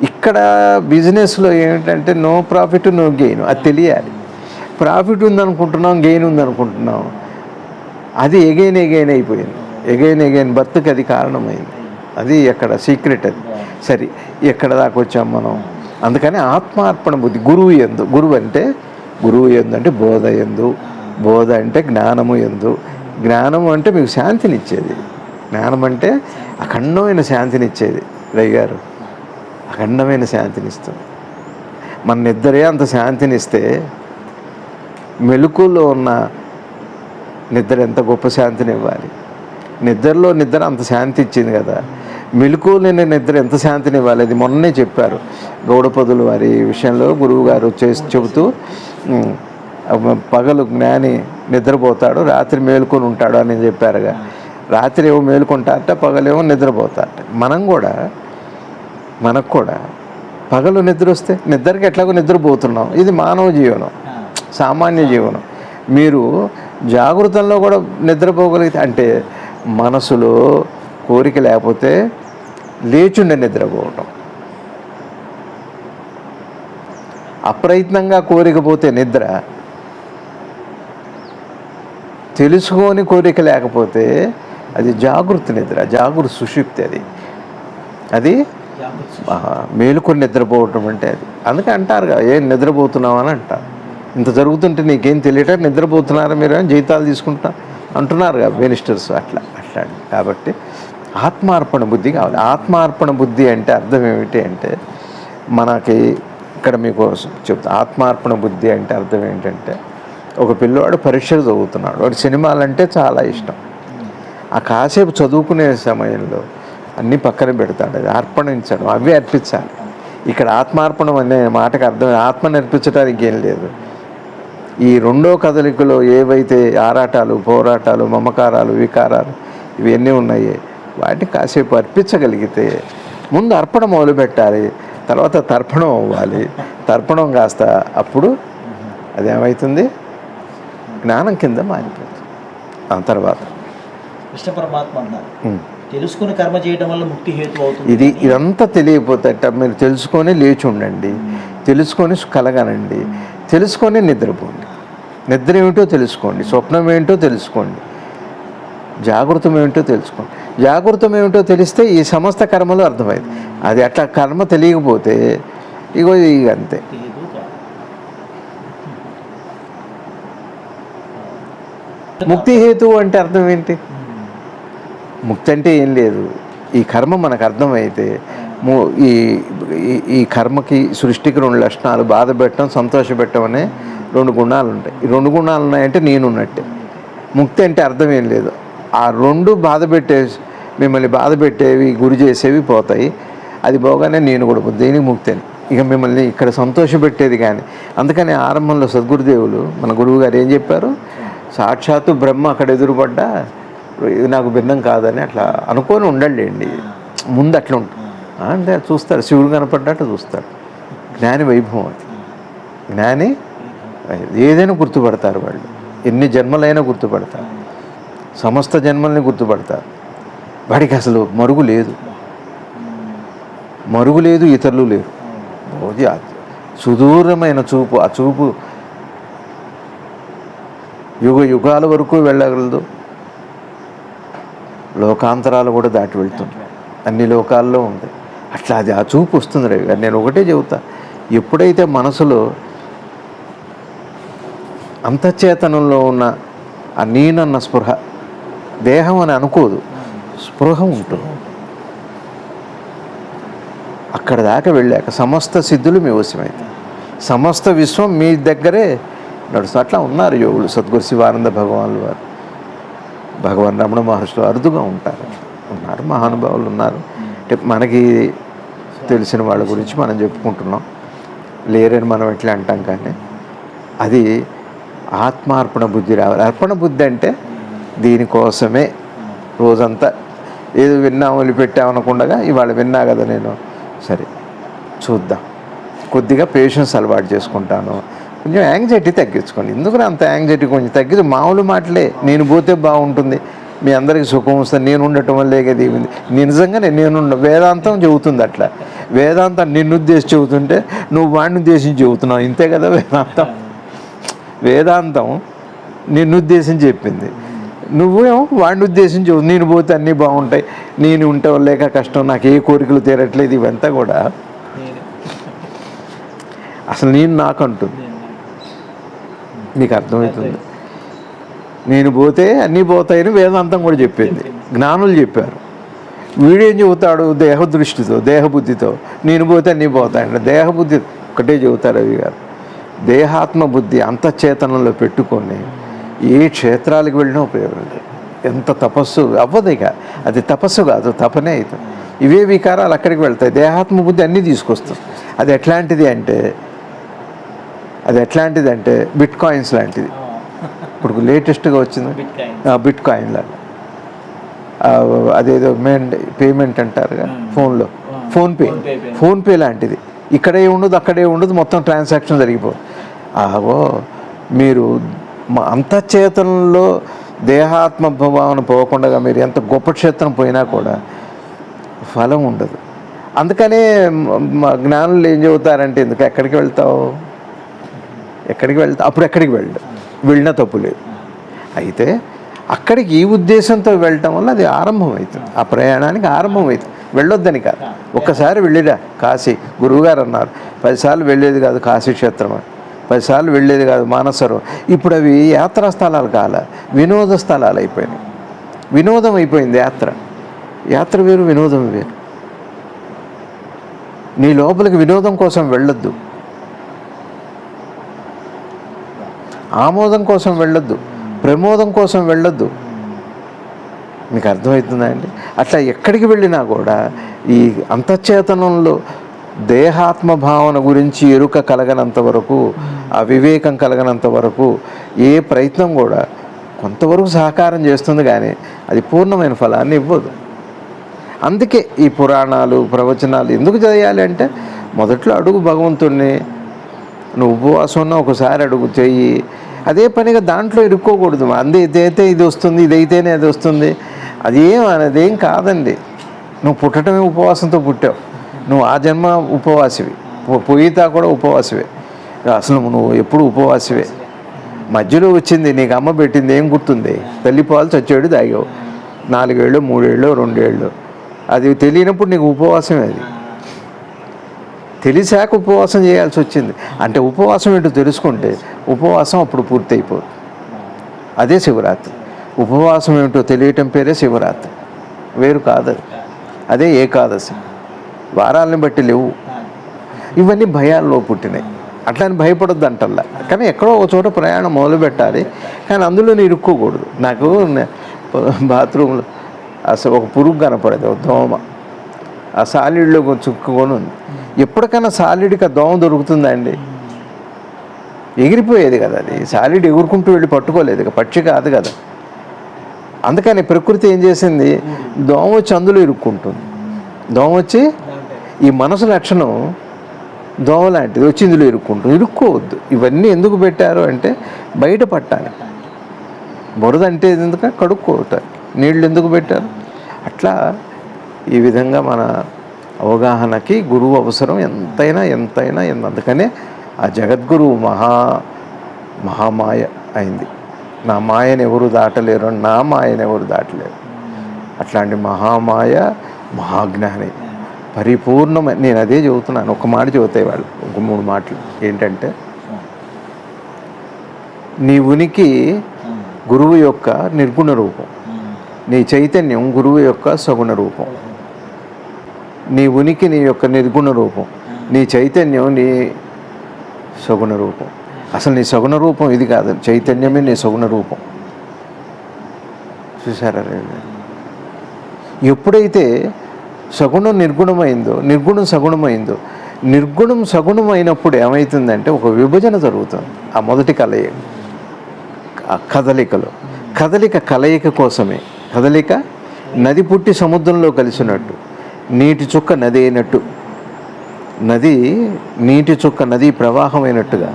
Speaker 1: ఇక్కడ బిజినెస్లో ఏమిటంటే నో ప్రాఫిట్ నో గెయిన్, అది తెలియాలి. ప్రాఫిట్ ఉందనుకుంటున్నాం, గెయిన్ ఉందనుకుంటున్నాం, అది ఎగైన్ అయిపోయింది. ఎగైన్ బర్త్కి అది కారణమైంది. అది ఎక్కడ సీక్రెట్ అది. సరే, ఎక్కడ దాకా వచ్చాం మనం? అందుకని ఆత్మార్పణ బుద్ధి. గురువు ఎందు అంటే బోధ అంటే జ్ఞానము ఎందు. జ్ఞానము అంటే మీకు శాంతినిచ్చేది. జ్ఞానం అంటే అఖండమైన శాంతినిచ్చేది. రయ్య గారు, అఖండమైన శాంతినిస్తుంది. మన నిద్రే అంత శాంతినిస్తే మెలకులో ఉన్న నిద్ర ఎంత గొప్ప శాంతిని ఇవ్వాలి. నిద్ర అంత శాంతి ఇచ్చింది కదా, మెలకువ లేని నిద్ర ఎంత శాంతిని ఇవ్వాలి. అది మొన్నే చెప్పారు గౌడపదులు వారి విషయంలో. గురువు గారు చెబుతూ, పగలు జ్ఞాని నిద్రపోతాడు, రాత్రి మేలుకొని ఉంటాడు అని చెప్పారుగా. రాత్రి ఏమో మేలుకుంటారట, పగలేమో నిద్రపోతారట. మనకు కూడా పగలు నిద్ర వస్తే నిద్రకి ఎట్లాగో నిద్రపోతున్నాం. ఇది మానవ జీవనం, సామాన్య జీవనం. మీరు జాగృతంలో కూడా నిద్రపోగలిగితే అంటే మనసులో కోరిక లేకపోతే లేచుండే నిద్రపోవటం, అప్రయత్నంగా కోరికపోతే నిద్ర, తెలుసుకొని కోరిక లేకపోతే అది జాగృతి నిద్ర, జాగృతి సుషుప్తి. అది మేలుకొని నిద్రపోవటం అంటే అది. అందుకే అంటారుగా, ఏం నిద్రపోతున్నావు అని అంటారు. ఇంత జరుగుతుంటే నీకేం తెలియట నిద్రపోతున్నారా మీరు అని జీతాలు తీసుకుంటా అంటున్నారుగా మినిస్టర్స్. అట్లా కాబట్టి ఆత్మార్పణ బుద్ధి కావాలి. ఆత్మార్పణ బుద్ధి అంటే అర్థం ఏమిటి అంటే, మనకి ఇక్కడ మీకు చెప్తా. ఆత్మార్పణ బుద్ధి అంటే అర్థం ఏంటంటే, ఒక పిల్లవాడు పరీక్షలు చదువుతున్నాడు, వాడు సినిమాలంటే చాలా ఇష్టం. ఆ కాసేపు చదువుకునే సమయంలో అన్నీ పక్కన పెడతాడు, అది అర్పణించడం, అవి అర్పించాలి. ఇక్కడ ఆత్మార్పణం అనే మాటకు అర్థం ఆత్మని అర్పించడానికి ఏం లేదు. ఈ రెండో కదలికలో ఏవైతే ఆరాటాలు, పోరాటాలు, మమకారాలు, వికారాలు ఇవన్నీ ఉన్నాయో వాటిని కాసేపు అర్పించగలిగితే, ముందు అర్పణ మొదలు పెట్టాలి, తర్వాత తర్పణం అవ్వాలి. తర్పణం కాస్త అప్పుడు అదేమవుతుంది, జ్ఞానం కింద మారిపోతుంది. ఆ తర్వాత
Speaker 2: కృష్ణ పరమాత్మ అన్నారు, తెలుసుకుని కర్మ చేయడం వల్ల ముక్తి హేతు అవుతుంది.
Speaker 1: ఇదంతా తెలియపోతేట మీరు తెలుసుకొని లేచి ఉండండి, తెలుసుకొని కలగనండి, తెలుసుకొని నిద్రపోండి. నిద్ర ఏమిటో తెలుసుకోండి, స్వప్నం ఏంటో తెలుసుకోండి, జాగృతం ఏమిటో తెలుసుకోండి. జాగృతం ఏమిటో తెలిస్తే ఈ సమస్త కర్మలు అర్థమైంది. అది అట్లా కర్మ తెలియకపోతే ఇక అంతే. ముక్తి హేతువు అంటే అర్థం ఏంటి? ముక్తి అంటే ఏం లేదు, ఈ కర్మ మనకు అర్థమైతే ఈ కర్మకి సృష్టికి 2 లక్షణాలు, బాధ పెట్టడం, సంతోష పెట్టడం అనే 2 గుణాలు ఉంటాయి. ఈ 2 గుణాలు ఉన్నాయంటే నేనున్నట్టే. ముక్తి అంటే అర్థం ఏం లేదు, ఆ 2 మిమ్మల్ని బాధ పెట్టేవి, గురి చేసేవి పోతాయి. అది పోగానే నేను కూడా దేనికి ముక్తి అని ఇక మిమ్మల్ని ఇక్కడ సంతోషపెట్టేది. కానీ అందుకని ఆరంభంలో సద్గురుదేవులు మన గురువు గారు ఏం చెప్పారు, సాక్షాత్తు బ్రహ్మ అక్కడ ఎదురుపడ్డా ఇది నాకు భిన్నం కాదని అట్లా అనుకొని ఉండండి. ముందు అట్లా ఉంటుంది అంటే చూస్తారు, శివుడు కనపడ్డట్టు చూస్తారు. జ్ఞాని వైభవం అది. జ్ఞాని ఏదైనా గుర్తుపడతారు వాళ్ళు, ఎన్ని జన్మలైనా గుర్తుపడతారు, సమస్త జన్మల్ని గుర్తుపడతారు. వాడికి అసలు మరుగు లేదు, ఇతరులు లేరు. అది సుదూరమైన చూపు. ఆ చూపు యుగాల వరకు వెళ్ళగలదు, లోకాంతరాలు కూడా దాటి వెళ్తుంది, అన్ని లోకాల్లో ఉంది. అట్లా అది ఆ చూపు వస్తుంది రవి గారు. నేను ఒకటే చెబుతా, ఎప్పుడైతే మనసులో అంతఃచేతనంలో ఉన్న ఆ నేనన్న స్పృహ, దేహం అని అనుకోదు, స్పృహ ఉంటుంది, అక్కడ దాకా వెళ్ళాక సమస్త సిద్ధులు మీ వశమైతే సమస్త విశ్వం మీ దగ్గరే నడుస్తుంది. అట్లా ఉన్నారు యోగులు, సద్గురు శివానంద భగవానులు వారు, భగవాన్ రమణ మహర్షులు అరుదుగా ఉన్నారు, మహానుభావులు ఉన్నారు. అంటే మనకి తెలిసిన వాళ్ళ గురించి మనం చెప్పుకుంటున్నాం, లేరని మనం ఎట్లా అంటాం. కానీ అది ఆత్మార్పణ బుద్ధి రావాలి. అర్పణ బుద్ధి అంటే దీనికోసమే రోజంతా ఏదో విన్నాం వదిలిపెట్టామనకుండా, ఇవాళ విన్నా కదా నేను, సరే చూద్దాం, కొద్దిగా పేషెన్స్ అలవాటు చేసుకుంటాను, కొంచెం యాంగ్జైటీ తగ్గించుకోండి. ఎందుకంటే అంత యాంగ్జైటీ కొంచెం తగ్గించి, మామూలు మాటలే, నేను పోతే బాగుంటుంది, మీ అందరికీ సుఖం వస్తుంది, నేను ఉండటం వల్లే కదా ఇది. నిజంగానే వేదాంతం చెబుతుంది అట్లా. వేదాంతం నిన్ను ఉద్దేశించి చెబుతుంటే నువ్వు వాడిని ఉద్దేశించి చెబుతున్నావు, ఇంతే కదా వేదాంతం నిన్ను ఉద్దేశించి చెప్పింది, నువ్వేమో వాడిని ఉద్దేశించి చెబుతుంది. నేను పోతే అన్నీ బాగుంటాయి, నేను ఉంటే లేక కష్టం, నాకు ఏ కోరికలు తీరట్లేదు, ఇవంతా కూడా అసలు నేను నాకంటుంది. మీకు అర్థమవుతుంది, నేను పోతే అన్నీ పోతాయని వేదాంతం కూడా చెప్పింది, జ్ఞానులు చెప్పారు. వీడేం చెబుతాడు, దేహదృష్టితో, దేహబుద్ధితో నేను పోతే అన్నీ పోతాయండి. దేహబుద్ధి ఒకటే చెబుతారు రవి గారు. దేహాత్మ బుద్ధి అంతఃచేతనంలో పెట్టుకొని ఏ క్షేత్రాలకు వెళ్ళినా ఉపయోగం లేదు. ఎంత తపస్సు అవ్వదు, ఇక అది తపస్సు కాదు, తపనే అవుతుంది. ఇవే వికారాలు అక్కడికి వెళ్తాయి, దేహాత్మ బుద్ధి అన్నీ తీసుకొస్తుంది. అది ఎట్లాంటిది అంటే బిట్ కాయిన్స్ లాంటిది. ఇప్పుడు లేటెస్ట్గా వచ్చింది బిట్ కాయిన్ లాగా. అదేదో పేమెంట్ అంటారుగా ఫోన్లో, ఫోన్పే లాంటిది. ఇక్కడే ఉండదు, అక్కడే ఉండదు, మొత్తం ట్రాన్సాక్షన్ జరిగిపోదు. ఆగో మీరు అంతఃచేతనంలో దేహాత్మ భావన పోకుండా మీరు ఎంత గొప్ప క్షేత్రం పోయినా కూడా ఫలం ఉండదు. అందుకనే జ్ఞానులు ఏం చెబుతారంటే, ఎందుకు ఎక్కడికి వెళ్తావు, అప్పుడు ఎక్కడికి వెళ్ళినా తప్పు లేదు. అయితే అక్కడికి ఈ ఉద్దేశంతో వెళ్ళటం వల్ల అది ఆరంభమవుతుంది, ఆ ప్రయాణానికి ఆరంభమవుతుంది. వెళ్ళొద్దని కాదు, ఒక్కసారి వెళ్ళిరా కాశీ. గురువుగారు అన్నారు 10 సార్లు వెళ్ళేది కాదు కాశీ క్షేత్రం అని, 10 సార్లు వెళ్ళేది కాదు మానసరోవరం. ఇప్పుడు అవి యాత్రా స్థలాలు కాల, వినోద స్థలాలు అయిపోయినాయి. వినోదం అయిపోయింది యాత్ర వేరు, వినోదం వేరు. నీ లోపలికి వినోదం కోసం వెళ్ళొద్దు, ఆమోదం కోసం వెళ్ళొద్దు, ప్రమోదం కోసం వెళ్ళొద్దు. మీకు అర్థమవుతుందా అండి? అట్లా ఎక్కడికి వెళ్ళినా కూడా ఈ అంతఃచేతనంలో దేహాత్మ భావన గురించి ఎరుక కలగనంత వరకు, ఆ వివేకం కలగనంత వరకు ఏ ప్రయత్నం కూడా కొంతవరకు సహకారం చేస్తుంది, కానీ అది పూర్ణమైన ఫలాన్ని ఇవ్వదు. అందుకే ఈ పురాణాలు, ప్రవచనాలు ఎందుకు చేయాలి అంటే, మొదట్లో అడుగు భగవంతుణ్ణి, నువ్వు ఉపవాసం ఉన్నా ఒకసారి అడుగు చెయ్యి. అదే పనిగా దాంట్లో ఇరుక్కోకూడదు. ఇదైతే ఇది వస్తుంది, ఇదైతేనే అది వస్తుంది, అదేం కాదండి. నువ్వు పుట్టడమే ఉపవాసంతో పుట్టావు, నువ్వు ఆ జన్మ ఉపవాసివి, పోయితా కూడా ఉపవాసివే. అసలు నువ్వు ఎప్పుడు ఉపవాసివే. మధ్యలో వచ్చింది నీకు అమ్మ పెట్టింది ఏం గుర్తుంది? తల్లిపాలు చచ్చేడు తాగావు, 4 ఏళ్ళు 3 ఏళ్ళు 2 ఏళ్ళు. అది తెలియనప్పుడు నీకు ఉపవాసమే. అది తెలిసాక ఉపవాసం చేయాల్సి వచ్చింది. అంటే ఉపవాసం ఏంటో తెలుసుకుంటే ఉపవాసం అప్పుడు పూర్తి అయిపోదు. అదే శివరాత్రి. ఉపవాసం ఏమిటో తెలియటం పేరే శివరాత్రి, వేరు కాదు. అదే ఏకాదశి. వారాలను బట్టి లేవు. ఇవన్నీ భయాల్లో పుట్టినాయి. అట్లా అని భయపడొద్దు అంటల్లా, కానీ ఎక్కడో ఒక చోట ప్రయాణం మొదలు పెట్టాలి, కానీ అందులో నేను ఇరుక్కోకూడదు. నాకు బాత్రూంలో అసలు ఒక పురుగు కనపడేది, ఒక దోమ ఆ సాలిడ్లో చుక్కుకొని ఉంది. ఎప్పటికైనా సాలిడ్కి ఆ దోమ దొరుకుతుందండి? ఎగిరిపోయేది కదా అది. సాలిడ్ ఎగురుకుంటూ వెళ్ళి పట్టుకోలేదు, ఇక పక్షి కాదు కదా. అందుకని ప్రకృతి ఏం చేసింది, దోమ వచ్చి అందులో ఇరుక్కుంటుంది. దోమ వచ్చి, ఈ మనసు లక్షణం దోమ లాంటిది, వచ్చి ఇందులో ఇరుక్కుంటుంది. ఇరుక్కోవద్దు. ఇవన్నీ ఎందుకు పెట్టారు అంటే బయట పట్టాలి. బురద అంటే ఎందుకు, కడుక్కోవటానికి. నీళ్ళు ఎందుకు పెట్టారు? అట్లా ఈ విధంగా మన అవగాహనకి గురువు అవసరం ఎంతైనా. అందుకనే ఆ జగద్గురువు మహామాయ అయింది. నా మాయను ఎవరు దాటలేరు, నా మాయను ఎవరు దాటలేరు. అట్లాంటి మహామాయ, మహాజ్ఞాని, పరిపూర్ణమైన. నేను అదే చెబుతున్నాను. ఒక మాట చెబుతాయి వాళ్ళు, ఒక 3 మాటలు. ఏంటంటే, నీ ఉనికి గురువు యొక్క నిర్గుణ రూపం, నీ చైతన్యం గురువు యొక్క సగుణ రూపం. నీ ఉనికి నీ యొక్క నిర్గుణ రూపం, నీ చైతన్యం నీ సగుణ రూపం. అసలు నీ సగుణ రూపం ఇది కాదు, చైతన్యమే నీ సగుణ రూపం. చూసారా? ఎప్పుడైతే సగుణం నిర్గుణమైందో, నిర్గుణం సగుణమైందో, నిర్గుణం సగుణమైనప్పుడు ఏమవుతుందంటే ఒక విభజన జరుగుతుంది. ఆ మొదటి కలయిక, ఆ కలయిక కోసమే. కదలిక నది పుట్టి సముద్రంలో కలిసినట్టు, నీటి చుక్క నది అయినట్టు, నది నీటి చుక్క నది ప్రవాహమైనట్టుగా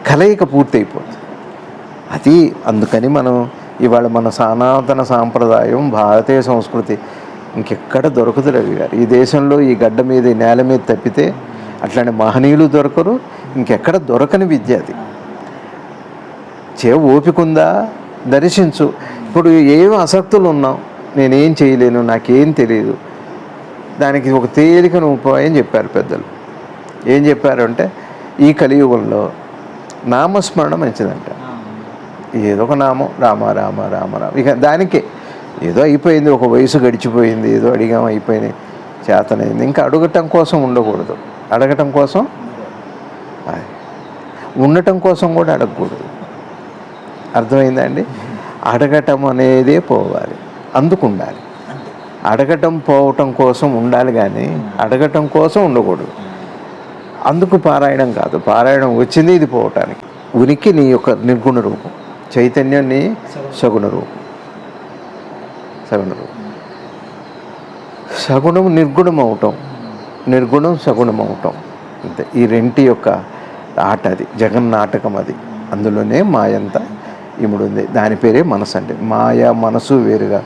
Speaker 1: కలయిక పూర్తయిపోతుంది. అది అందుకని మనం ఇవాళ మన సనాతన సాంప్రదాయం, భారతీయ సంస్కృతి ఇంకెక్కడ దొరకదు రవి గారు. ఈ దేశంలో, ఈ గడ్డ మీద, ఈ నేల మీద తప్పితే అట్లాంటి మహనీయులు దొరకరు. ఇంకెక్కడ దొరకని విద్య అది. ఓపికందా దర్శించు. ఇప్పుడు ఏం ఆసక్తులు ఉన్నాం, నేనేం చేయలేను, నాకేం తెలియదు, దానికి ఒక తేలికను ఉపాయం చెప్పారు పెద్దలు. ఏం చెప్పారు అంటే, ఈ కలియుగంలో నామస్మరణ మంచిదంట. ఏదో ఒక నామం, రామ రామ రామ రామ. ఇక దానికే ఏదో అయిపోయింది, ఒక వయసు గడిచిపోయింది, ఏదో అడిగాం, అయిపోయినాయి, చేతనైంది. ఇంకా అడగటం కోసం ఉండకూడదు, అడగటం కోసం, ఉండటం కోసం కూడా అడగకూడదు. అర్థమైందండి? అడగటం అనేదే పోవాలి, అందుకుండాలి. అడగటం పోవటం కోసం ఉండాలి, కానీ అడగటం కోసం ఉండకూడదు. అందుకు పారాయణం కాదు. పారాయణం వచ్చింది ఇది పోవటానికి. ఉనికి నీ యొక్క నిర్గుణ రూపం, చైతన్యం నీ సగుణ రూపం. సగుణ రూపం. సగుణం నిర్గుణం అవటం, నిర్గుణం సగుణం అవటం, అంతే. ఈ రెంటి యొక్క ఆట అది, జగన్నాటకం అది. అందులోనే మాయంతా ఇముడుంది. దాని పేరే మనసు. అంటే మాయ మనసు వేరుగా.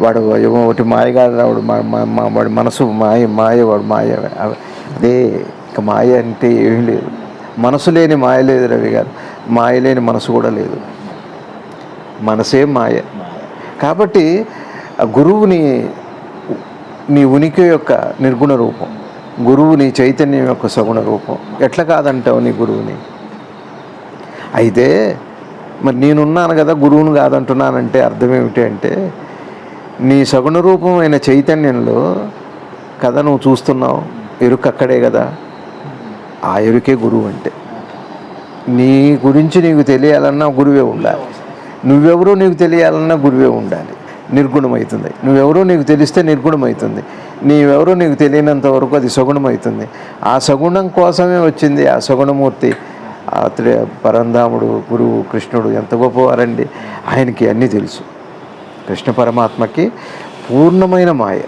Speaker 1: వాడు ఒకటి మాయగాడు రావుడు, వాడి మనసు మాయ వాడు మాయ. అదే ఇక మాయ అంటే ఏమీ లేదు. మనసు లేని మాయ లేదు రవి గారు, మాయ లేని మనసు కూడా లేదు. మనసే మాయ. కాబట్టి ఆ గురువుని నీ ఉనికి యొక్క నిర్గుణ రూపం, గురువు నీ చైతన్యం యొక్క సగుణ రూపం. ఎట్లా కాదంటావు నీ గురువుని? అయితే మరి నేనున్నాను కదా గురువుని కాదంటున్నానంటే అర్థం ఏమిటి అంటే, నీ సగుణ రూపమైన చైతన్యంలో కదా నువ్వు చూస్తున్నావు, ఎరుక అక్కడే కదా. ఆ ఎరుకే గురువు అంటే. నీ గురించి నీకు తెలియాలన్నా గురువే ఉండాలి. నువ్వెవరో నీకు తెలియాలన్నా గురువే ఉండాలి. నిర్గుణమవుతుంది. నువ్వెవరో నీకు తెలిస్తే నిర్గుణమవుతుంది. నీవెవరో నీకు తెలియనంత వరకు అది సగుణమవుతుంది. ఆ సగుణం కోసమే వచ్చింది ఆ సగుణమూర్తి. అతడే పరంధాముడు, గురువు కృష్ణుడు ఎంత గొప్పవారండి. ఆయనకి అన్నీ తెలుసు. కృష్ణ పరమాత్మకి పూర్ణమైన మాయ,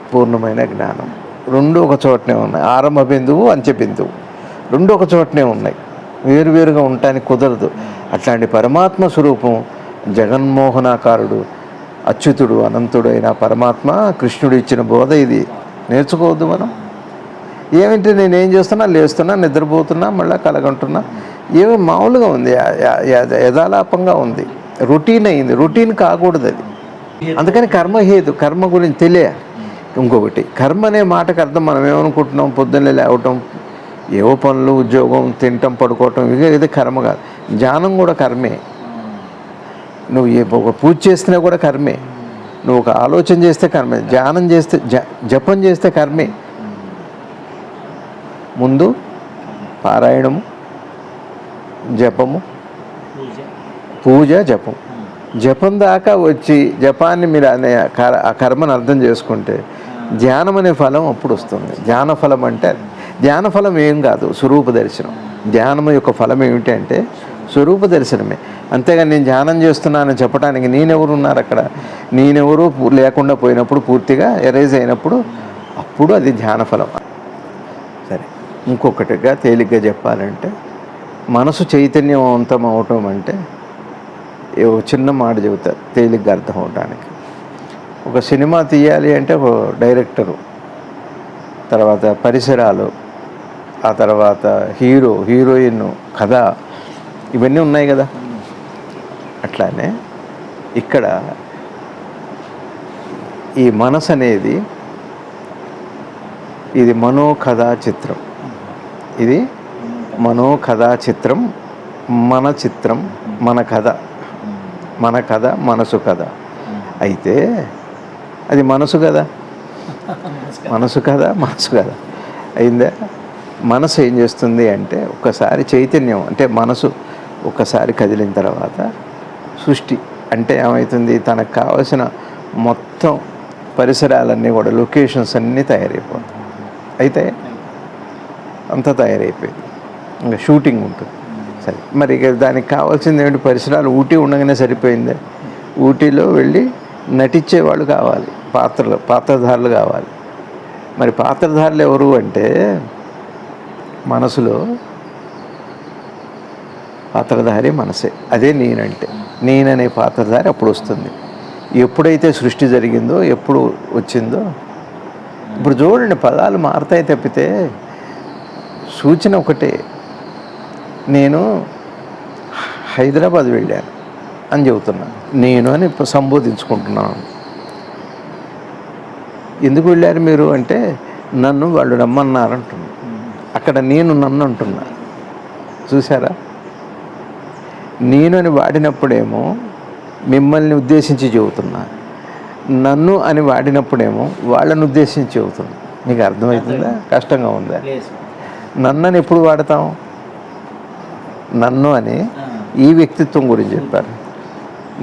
Speaker 1: పూర్ణమైన జ్ఞానం రెండు ఒక చోటనే ఉన్నాయి. ఆరంభ బిందువు, అంత్య బిందువు రెండు ఒక చోటనే ఉన్నాయి. వేరువేరుగా ఉండటానికి కుదరదు. అట్లాంటి పరమాత్మ స్వరూపం జగన్మోహనాకారుడు, అచ్యుతుడు, అనంతుడు అయిన పరమాత్మ కృష్ణుడు ఇచ్చిన బోధ ఇది. నేర్చుకోవద్దు మనం. ఏమిటి నేనేం చేస్తున్నా, లేస్తున్నా, నిద్రపోతున్నా, మళ్ళీ కలగంటున్నా, ఏమో మామూలుగా ఉంది, యథాలాపంగా ఉంది, రొటీన్ అయింది. రొటీన్ కాకూడదు అది. అందుకని కర్మహేతు, కర్మ గురించి తెలియాలి. ఇంకొకటి, కర్మ అనే మాటకు అర్థం మనం ఏమనుకుంటున్నాం, పొద్దున్నే లేవటం, ఏవో పనులు, ఉద్యోగం, తినటం, పడుకోవటం, ఇది కర్మ కాదు. ధ్యానం కూడా కర్మే. నువ్వు ఒక పూజ చేస్తున్నా కూడా కర్మే. నువ్వు ఒక ఆలోచన చేస్తే కర్మే. ధ్యానం చేస్తే, జపం చేస్తే కర్మే. ముందు పారాయణము, జపము, పూజ, జపం. జపం దాకా వచ్చి జపాన్ని మీరు అనే ఆ కర్మను అర్థం చేసుకుంటే ధ్యానం అనే ఫలం అప్పుడు వస్తుంది. ధ్యాన ఫలం అంటే, ధ్యాన ఫలం ఏం కాదు, స్వరూప దర్శనం. ధ్యానం యొక్క ఫలం ఏమిటి అంటే స్వరూప దర్శనమే. అంతేగాని నేను ధ్యానం చేస్తున్నానని చెప్పడానికి నేనెవరు ఉన్నారు అక్కడ? నేనెవరు లేకుండా పోయినప్పుడు, పూర్తిగా ఎరేజ్ అయినప్పుడు, అప్పుడు అది ధ్యాన ఫలం. సరే, ఇంకొకటిగా తేలిగ్గా చెప్పాలంటే, మనసు చైతన్యవంతం అవటం అంటే చిన్న మాట చెబుతారు తేలిగ్గా అర్థం అవడానికి. ఒక సినిమా తీయాలి అంటే ఒక డైరెక్టరు, తర్వాత పరిసరాలు, ఆ తర్వాత హీరో, హీరోయిన్, కథ, ఇవన్నీ ఉన్నాయి కదా. అట్లానే ఇక్కడ ఈ మనసు అనేది ఇది మనోకథా చిత్రం. ఇది మనోకథా చిత్రం, మన చిత్రం, మన కథ, మన కథ, మనసు కథ. అయితే అది మనసు కదా, మనసు కదా, మనసు కదా అయిందా. మనసు ఏం చేస్తుంది అంటే, ఒక్కసారి చైతన్యం అంటే మనసు ఒక్కసారి కదిలిన తర్వాత సృష్టి అంటే ఏమవుతుంది, తనకు కావలసిన మొత్తం పరిసరాలన్నీ కూడా, లొకేషన్స్ అన్నీ తయారైపోతాయి. అయితే అంతా తయారైపోయింది, ఇంకా షూటింగ్ ఉంటుంది. సరే, మరి ఇక దానికి కావాల్సింది ఏమిటి? పరిసరాలు. ఊటీ ఉండగానే సరిపోయిందే. ఊటీలో వెళ్ళి నటించేవాళ్ళు కావాలి, పాత్రధారులు కావాలి. మరి పాత్రధారులు ఎవరు అంటే, మనసులో పాత్రధారి మనసే. అదే నేనంటే. నేననే పాత్రధారి అప్పుడు వస్తుంది. ఎప్పుడైతే సృష్టి జరిగిందో, ఎప్పుడు వచ్చిందో. ఇప్పుడు చూడండి, పదాలు మారుతాయి తప్పితే సూచన ఒకటే. నేను హైదరాబాద్ వెళ్ళాను అని చెబుతున్నాను, నేను అని సంబోధించుకుంటున్నాను. ఎందుకు వెళ్ళారు మీరు అంటే, నన్ను వాళ్ళు రమ్మన్నారు అంటున్నాను. అక్కడ నేను నన్ను అంటున్నా. చూసారా? నేను అని వాడినప్పుడేమో మిమ్మల్ని ఉద్దేశించి చెబుతున్నా, నన్ను అని వాడినప్పుడేమో వాళ్ళని ఉద్దేశించి చెబుతున్నా. మీకు అర్థమవుతుందా? కష్టంగా ఉందా? నన్ను అని ఎప్పుడు వాడతాం? నన్ను అని ఈ వ్యక్తిత్వం గురించి చెప్పారు.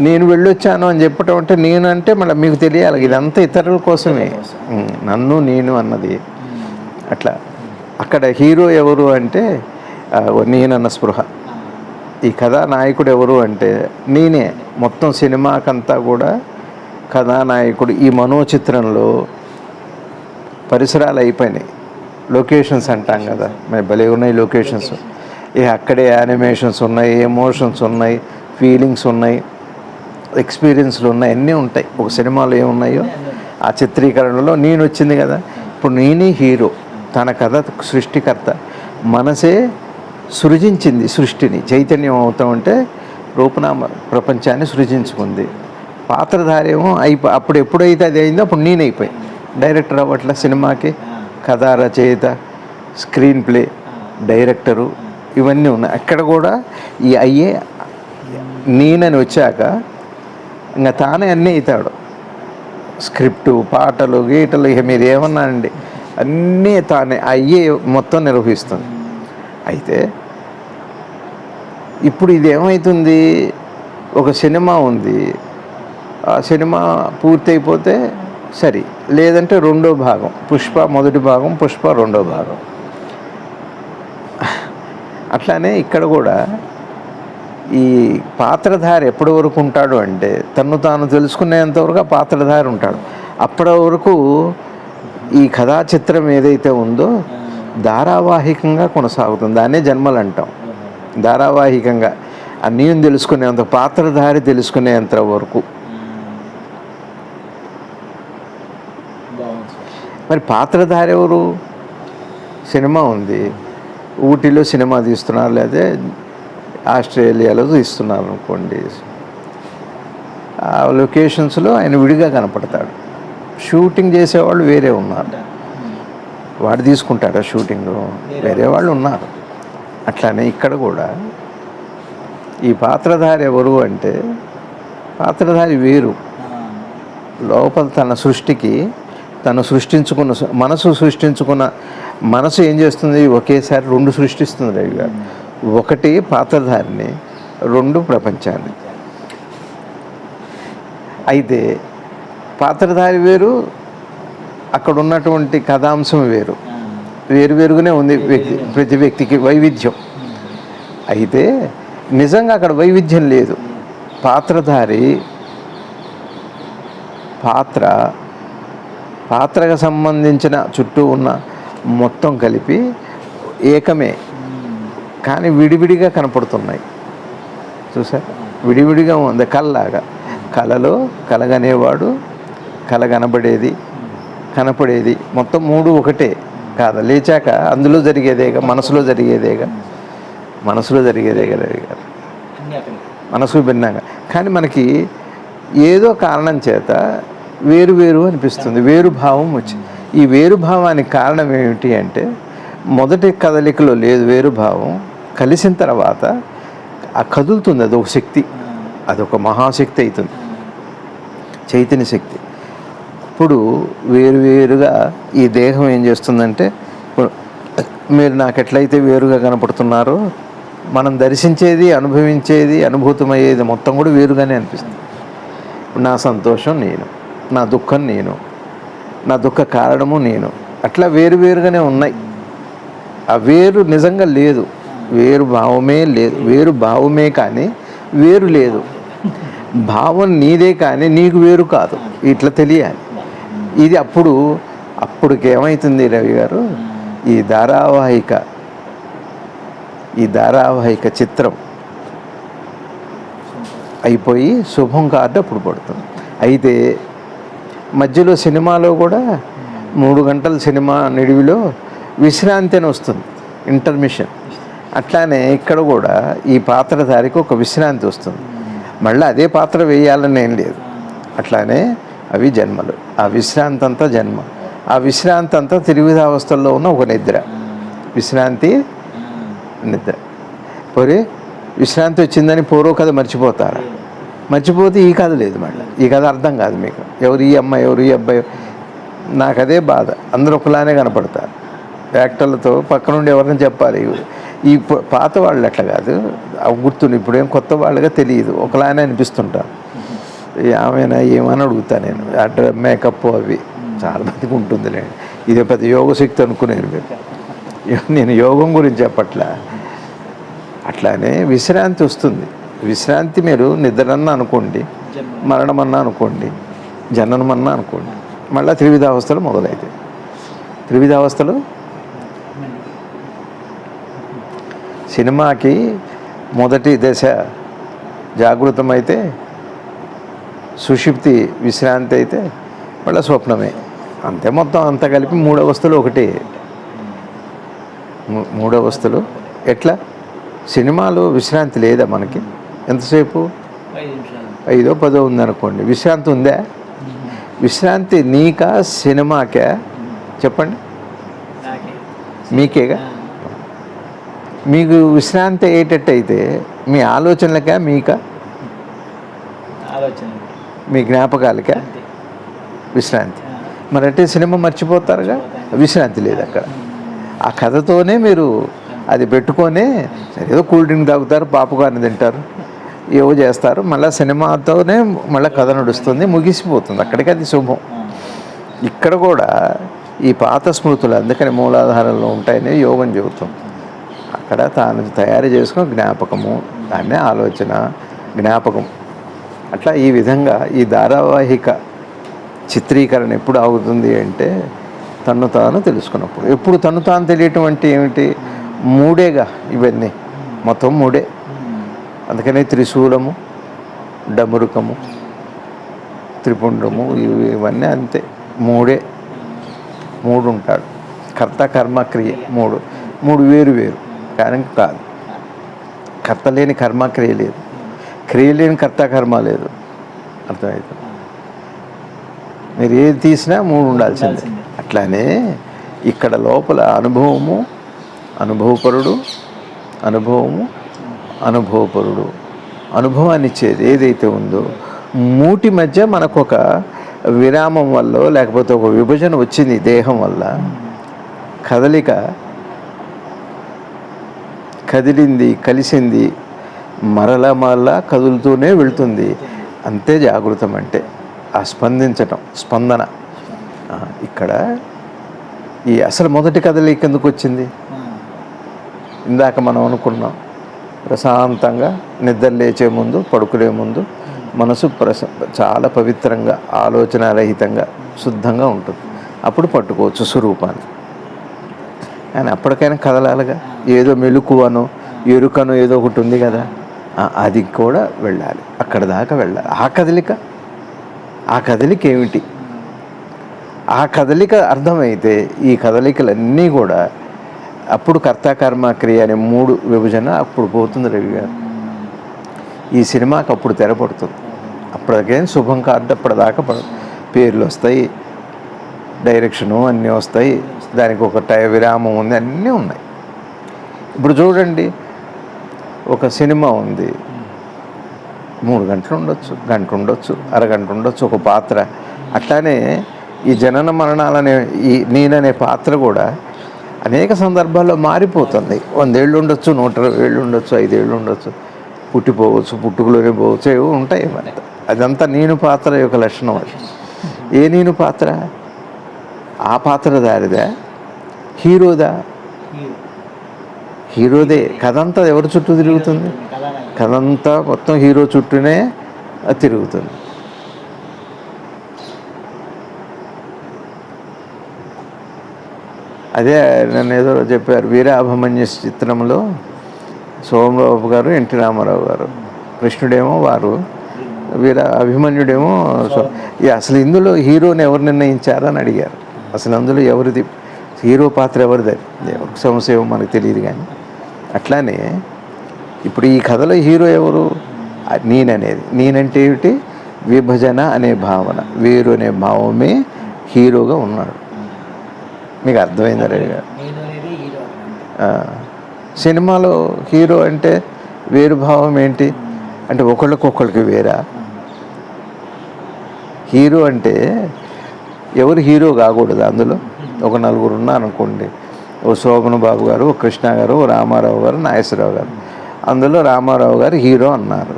Speaker 1: నేను వెళ్ళొచ్చాను అని చెప్పటం అంటే, నేను అంటే మళ్ళీ మీకు తెలియాలి, ఇదంతా ఇతరుల కోసమే. నన్ను, నేను అన్నది అట్లా. అక్కడ హీరో ఎవరు అంటే నేనన్న స్పృహ. ఈ కథానాయకుడు ఎవరు అంటే నేనే. మొత్తం సినిమాకంతా కూడా కథానాయకుడు ఈ మనోచిత్రంలో పరిసరాలు అయిపోయినాయి, లొకేషన్స్ అంటాం కదా, మరి భలే ఉన్నాయి లొకేషన్స్. అక్కడే యానిమేషన్స్ ఉన్నాయి, ఎమోషన్స్ ఉన్నాయి, ఫీలింగ్స్ ఉన్నాయి, ఎక్స్పీరియన్స్లు ఉన్నాయి, అన్నీ ఉంటాయి. ఒక సినిమాలో ఏమున్నాయో ఆ చిత్రీకరణలో నేను వచ్చింది కదా. ఇప్పుడు నేనే హీరో, తన కథ సృష్టికర్త, మనసే సృజించింది సృష్టిని, చైతన్యం అవుతామంటే రూపనామ ప్రపంచాన్ని సృజించుకుంది. పాత్రధారి ఏమో అప్పుడు ఎప్పుడైతే అది అయిందో అప్పుడు నేనైపోయి డైరెక్టర్ అవ్వట్ల సినిమాకి, కథా రచయిత, స్క్రీన్ ప్లే, డైరెక్టరు, ఇవన్నీ ఉన్నాయి. అక్కడ కూడా ఈ అయ్యే నేనని వచ్చాక ఇంకా తానే అన్నీ అవుతాడు. స్క్రిప్టు, పాటలు, గీటలు, ఇక మీరు ఏమన్నా అండి అన్నీ తానే అయ్యే మొత్తం నిర్వహిస్తుంది. అయితే ఇప్పుడు ఇది ఏమవుతుంది, ఒక సినిమా ఉంది, ఆ సినిమా పూర్తయిపోతే సరి, లేదంటే రెండో భాగం, పుష్ప మొదటి భాగం, పుష్ప రెండో భాగం. అట్లానే ఇక్కడ కూడా ఈ పాత్రధారి ఎప్పటి వరకు ఉంటాడు అంటే తను తాను తెలుసుకునేంతవరకు ఆ పాత్రధారి ఉంటాడు. అప్పటి వరకు ఈ కథా చిత్రం ఏదైతే ఉందో ధారావాహికంగా కొనసాగుతుంది. దాన్నే జన్మలు అంటాం. ధారావాహికంగా నేను తెలుసుకునేంత, పాత్రధారి తెలుసుకునేంత వరకు. మరి పాత్రధారి ఎవరు? సినిమా ఉంది, ఊటీలో సినిమా తీస్తున్నారు, లేదా ఆస్ట్రేలియాలో తీస్తున్నారు అనుకోండి, ఆ లొకేషన్స్లో ఆయన విడిగా కనపడతాడు. షూటింగ్ చేసేవాళ్ళు వేరే ఉన్నారు, వాడు తీసుకుంటాడు షూటింగ్, వేరే వాళ్ళు ఉన్నారు. అట్లానే ఇక్కడ కూడా ఈ పాత్రధారి ఎవరు అంటే, పాత్రధారి వేరు. లోపల తన సృష్టికి తను సృష్టించుకున్న మనసు ఏం చేస్తుంది, ఒకేసారి రెండు సృష్టిస్తుంది రవి గారు. ఒకటి పాత్రధారిని, రెండు ప్రపంచాన్ని. అయితే పాత్రధారి వేరు, అక్కడ ఉన్నటువంటి కథాంశం వేరు, వేరువేరుగానే ఉంది ప్రతి వ్యక్తికి వైవిధ్యం. అయితే నిజంగా అక్కడ వైవిధ్యం లేదు. పాత్రధారి పాత్రకు సంబంధించిన చుట్టూ ఉన్న మొత్తం కలిపి ఏకమే, కానీ విడివిడిగా కనపడుతున్నాయి. చూసారు, విడివిడిగా ఉంది. కళలాగా, కళలో కలగనేవాడు, కళ కనపడేది మొత్తం మూడు ఒకటే కాదా. లేచాక అందులో జరిగేదేగా, మనసులో జరిగేదేగా రవి గారు. మనసు భిన్నంగా, కానీ మనకి ఏదో కారణం చేత వేరు అనిపిస్తుంది, వేరు భావం వచ్చింది. ఈ వేరు భావానికి కారణం ఏమిటి అంటే, మొదటి కదలికలో లేదు వేరు భావం, కలిసిన తర్వాత ఆ కదులుతుంది, అదొక శక్తి, అదొక మహాశక్తి అవుతుంది, చైతన్య శక్తి. ఇప్పుడు వేరుగా ఈ దేహం ఏం చేస్తుందంటే, మీరు నాకు ఎట్లయితే వేరుగా కనపడుతున్నారో, మనం దర్శించేది, అనుభవించేది, అనుభూతమయ్యేది మొత్తం కూడా వేరుగానే అనిపిస్తుంది. నా సంతోషం నేను, నా దుఃఖం నేను, నా దుఃఖ కారణము నేను, అట్లా వేరుగానే ఉన్నాయి. ఆ వేరు నిజంగా లేదు, వేరు భావమే లేదు. వేరు భావమే కానీ వేరు లేదు. భావం నీదే కానీ నీకు వేరు కాదు, ఇట్లా తెలియాలి. ఇది అప్పుడుకేమవుతుంది రవి గారు, ఈ ధారావాహిక చిత్రం అయిపోయి శుభం కార్డు అప్పుడు పడుతుంది. అయితే మధ్యలో సినిమాలో కూడా 3 గంటల సినిమా నిడివిలో విశ్రాంతి అని వస్తుంది, ఇంటర్మిషన్. అట్లానే ఇక్కడ కూడా ఈ పాత్రధారికి ఒక విశ్రాంతి వస్తుంది. మళ్ళీ అదే పాత్ర వేయాలని ఏం లేదు. అట్లానే అవి జన్మలు, ఆ విశ్రాంతి అంతా జన్మ, ఆ విశ్రాంతి అంతా త్రివిధావస్థల్లో ఉన్న ఒక నిద్ర. విశ్రాంతి, నిద్ర. పోరే విశ్రాంతి వచ్చిందని పూర్వ కథ మర్చిపోతే ఈ కథ లేదు. మళ్ళీ ఈ కథ అర్థం కాదు మీకు. ఎవరు ఈ అమ్మాయి, ఎవరు ఈ అబ్బాయి, నాకు అదే బాధ. అందరూ ఒకలానే కనపడతారు. యాక్టర్లతో పక్క నుండి ఎవరైనా చెప్పాలి. ఈ పాత వాళ్ళు అట్లా కాదు, గుర్తుంది. ఇప్పుడు ఏం కొత్త వాళ్ళగా తెలియదు, ఒకలానే అనిపిస్తుంటారు. ఆమెనా ఏమని అడుగుతా నేను. మేకప్ అవి చాలా మందికి ఉంటుందిలేండి. ఇదే పెద్ద యోగశక్తి అనుకునేది మీరు. నేను యోగం గురించి చెప్పట్లా. అట్లానే విశ్రాంతి వస్తుంది. విశ్రాంతి మీరు నిద్రన్నా అనుకోండి, మరణమన్నా అనుకోండి, జననమన్నా అనుకోండి, మళ్ళీ త్రివిధావస్థలు మొదలవుతాయి. త్రివిధావస్థలు సినిమాకి మొదటి దశ జాగృతమైతే, సుషుప్తి విశ్రాంతి అయితే మళ్ళీ స్వప్నమే. అంతే, మొత్తం అంతా కలిపి 3 అవస్థలు ఒకటే. 3 అవస్థలు ఎట్లా? సినిమాలో విశ్రాంతి లేదా మనకి? ఎంతసేపు? 5-10 ఉందనుకోండి, విశ్రాంతి ఉందా? విశ్రాంతి నీకా సినిమాకా? చెప్పండి, మీకేగా. మీకు విశ్రాంతి అయ్యేటట్టయితే మీ ఆలోచనలకా, మీకా, మీ జ్ఞాపకాలకా విశ్రాంతి? మరి అంటే సినిమా మర్చిపోతారుగా, విశ్రాంతి లేదు అక్కడ. ఆ కథతోనే మీరు అది పెట్టుకొని ఏదో కూల్ డ్రింక్ తాగుతారు, పాపకార్న్ తింటారు, ఏవో చేస్తారు, మళ్ళీ సినిమాతోనే మళ్ళీ కథ నడుస్తుంది, ముగిసిపోతుంది, అక్కడికి అది శుభం. ఇక్కడ కూడా ఈ పాత స్మృతులు అందుకని మూలాధారంలో ఉంటాయని యోగం చెబుతాం. అక్కడ తాను తయారు చేసుకున్న జ్ఞాపకము, దాన్నే ఆలోచన, జ్ఞాపకం. అట్లా ఈ విధంగా ఈ ధారావాహిక చిత్రీకరణ ఎప్పుడు ఆగుతుంది అంటే తను తాను తెలుసుకున్నప్పుడు. ఎప్పుడు తను తాను తెలియటం అంటే ఏమిటి? 3ఏగా ఇవన్నీ, మొత్తం 3. అందుకనే త్రిశూలము, డమరుకము, త్రిపుండ్రము, ఇవన్నీ అంతే, 3. 3 ఉంటాడు. కర్త కర్మ క్రియ 3 వేరు వేరు కానీ కాదు. కర్త లేని కర్మక్రియ లేదు, క్రియ లేని కర్త కర్మ లేదు. అర్థమవుతుంది? మీరు ఏది తీసినా 3 ఉండాల్సిందే. అట్లానే ఇక్కడ లోపల అనుభవము, అనుభవపరుడు, అనుభవము, అనుభవపరుడు, అనుభవాన్ని ఇచ్చేది ఏదైతే ఉందో, 3 మధ్య మనకు ఒక విరామం వల్ల లేకపోతే ఒక విభజన వచ్చింది దేహం వల్ల, కదలిక కదిలింది, కలిసింది, మరలా కదులుతూనే వెళ్తుంది. అంతే జాగృతం అంటే, ఆ స్పందించటం, స్పందన. ఇక్కడ ఈ అసలు మొదటి కదలిక ఎందుకు వచ్చింది? ఇందాక మనం అనుకున్నాం, ప్రశాంతంగా నిద్ర లేచే ముందు, పడుకునే ముందు మనసు చాలా పవిత్రంగా, ఆలోచనారహితంగా, శుద్ధంగా ఉంటుంది. అప్పుడు పట్టుకోవచ్చు స్వరూపాన్ని. కానీ అప్పటికైనా కదలాలిగా, ఏదో మెలకువను, ఎరుకను ఏదో ఒకటి ఉంది కదా, అది కూడా వెళ్ళాలి, అక్కడ దాకా వెళ్ళాలి. ఆ కదలిక ఏమిటి? ఆ కదలిక అర్థమైతే ఈ కదలికలన్నీ కూడా అప్పుడు కర్త కర్మ క్రియ అనే 3 విభజన అప్పుడు పోతుంది. రవి గారు, ఈ సినిమాకి అప్పుడు తెరపడుతుంది. అప్పటికేం శుభం కార్డు అప్పటిదాకా పేర్లు వస్తాయి, డైరెక్షను అన్నీ వస్తాయి, దానికి ఒక విరామం ఉంది, అన్నీ ఉన్నాయి. ఇప్పుడు చూడండి, ఒక సినిమా ఉంది, 3 గంటలు ఉండొచ్చు, గంట ఉండొచ్చు, అరగంట ఉండొచ్చు ఒక పాత్ర. అట్లానే ఈ జనన మరణాలనే ఈ నేననే పాత్ర కూడా అనేక సందర్భాల్లో మారిపోతుంది. 100 ఏళ్ళు ఉండొచ్చు, 120 ఏళ్ళు ఉండొచ్చు, 5 ఏళ్ళు ఉండొచ్చు, పుట్టిపోవచ్చు, పుట్టుకలోనే పోవచ్చు, ఏవో ఉంటాయి. అదంతా నేను పాత్ర యొక్క లక్షణం. అది ఏ నేను పాత్ర? ఆ పాత్రధారిదా, హీరోదా? హీరోదే. కథంతా ఎవరి చుట్టూ తిరుగుతుంది? కథంతా మొత్తం హీరో చుట్టూనే తిరుగుతుంది. అదే నన్ను ఏదో చెప్పారు, వీరాభిమన్యు చిత్రంలో సోమబాబు గారు, ఎన్టీ రామారావు గారు, కృష్ణుడేమో వారు, అభిమన్యుడేమో. అసలు ఇందులో హీరోని ఎవరు నిర్ణయించారని అడిగారు. అసలు అందులో ఎవరిది హీరో పాత్ర, ఎవరిది? ఎవరికి సమస్య మనకు తెలియదు. కానీ అట్లానే ఇప్పుడు ఈ కథలో హీరో ఎవరు? నేననేది. నేనంటే ఏమిటి? విభజన అనే భావన, వేరు అనే భావమే హీరోగా ఉన్నాడు. మీకు అర్థమైందా రవి గారు? సినిమాలో హీరో అంటే వేరు భావం ఏంటి అంటే ఒకళ్ళకొకళ్ళకి వేరా? హీరో అంటే ఎవరు హీరో కాకూడదు. అందులో ఒక 4 ఉన్నారనుకోండి, ఓ శోభన బాబు గారు, ఓ కృష్ణ గారు, ఓ రామారావు గారు, నాగేశ్వరరావు గారు. అందులో రామారావు గారు హీరో అన్నారు,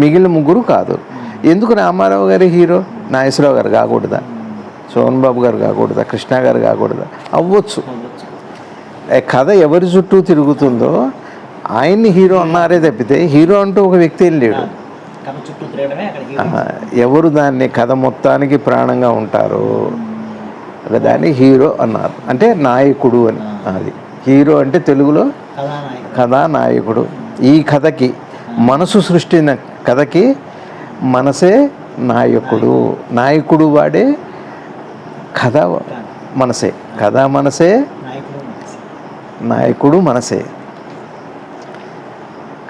Speaker 1: మిగిలిన 3 కాదు. ఎందుకు రామారావు గారి హీరో, నాగేశ్వరరావు గారు కాకూడదా? శోభన్ బాబు గారు కాకూడదా? కృష్ణ గారు కాకూడదా? అవ్వచ్చు. కథ ఎవరి చుట్టూ తిరుగుతుందో ఆయన్ని హీరో అన్నారే తప్పితే హీరో అంటూ ఒక వ్యక్తి ఏం లేడు.
Speaker 2: కథ చుట్టూ తిరగడమే అక్కడ
Speaker 1: ఎవరు దాన్ని కథ మొత్తానికి ప్రాణంగా ఉంటారో దాన్ని హీరో అన్నారు. అంటే నాయకుడు అని. అది హీరో అంటే తెలుగులో కథానాయకుడు. ఈ కథకి మనసు సృష్టిన కథకి మనసే నాయకుడు. నాయకుడు వాడే, కథ మనసే. కథ మనసే, నాయకుడు మనసే.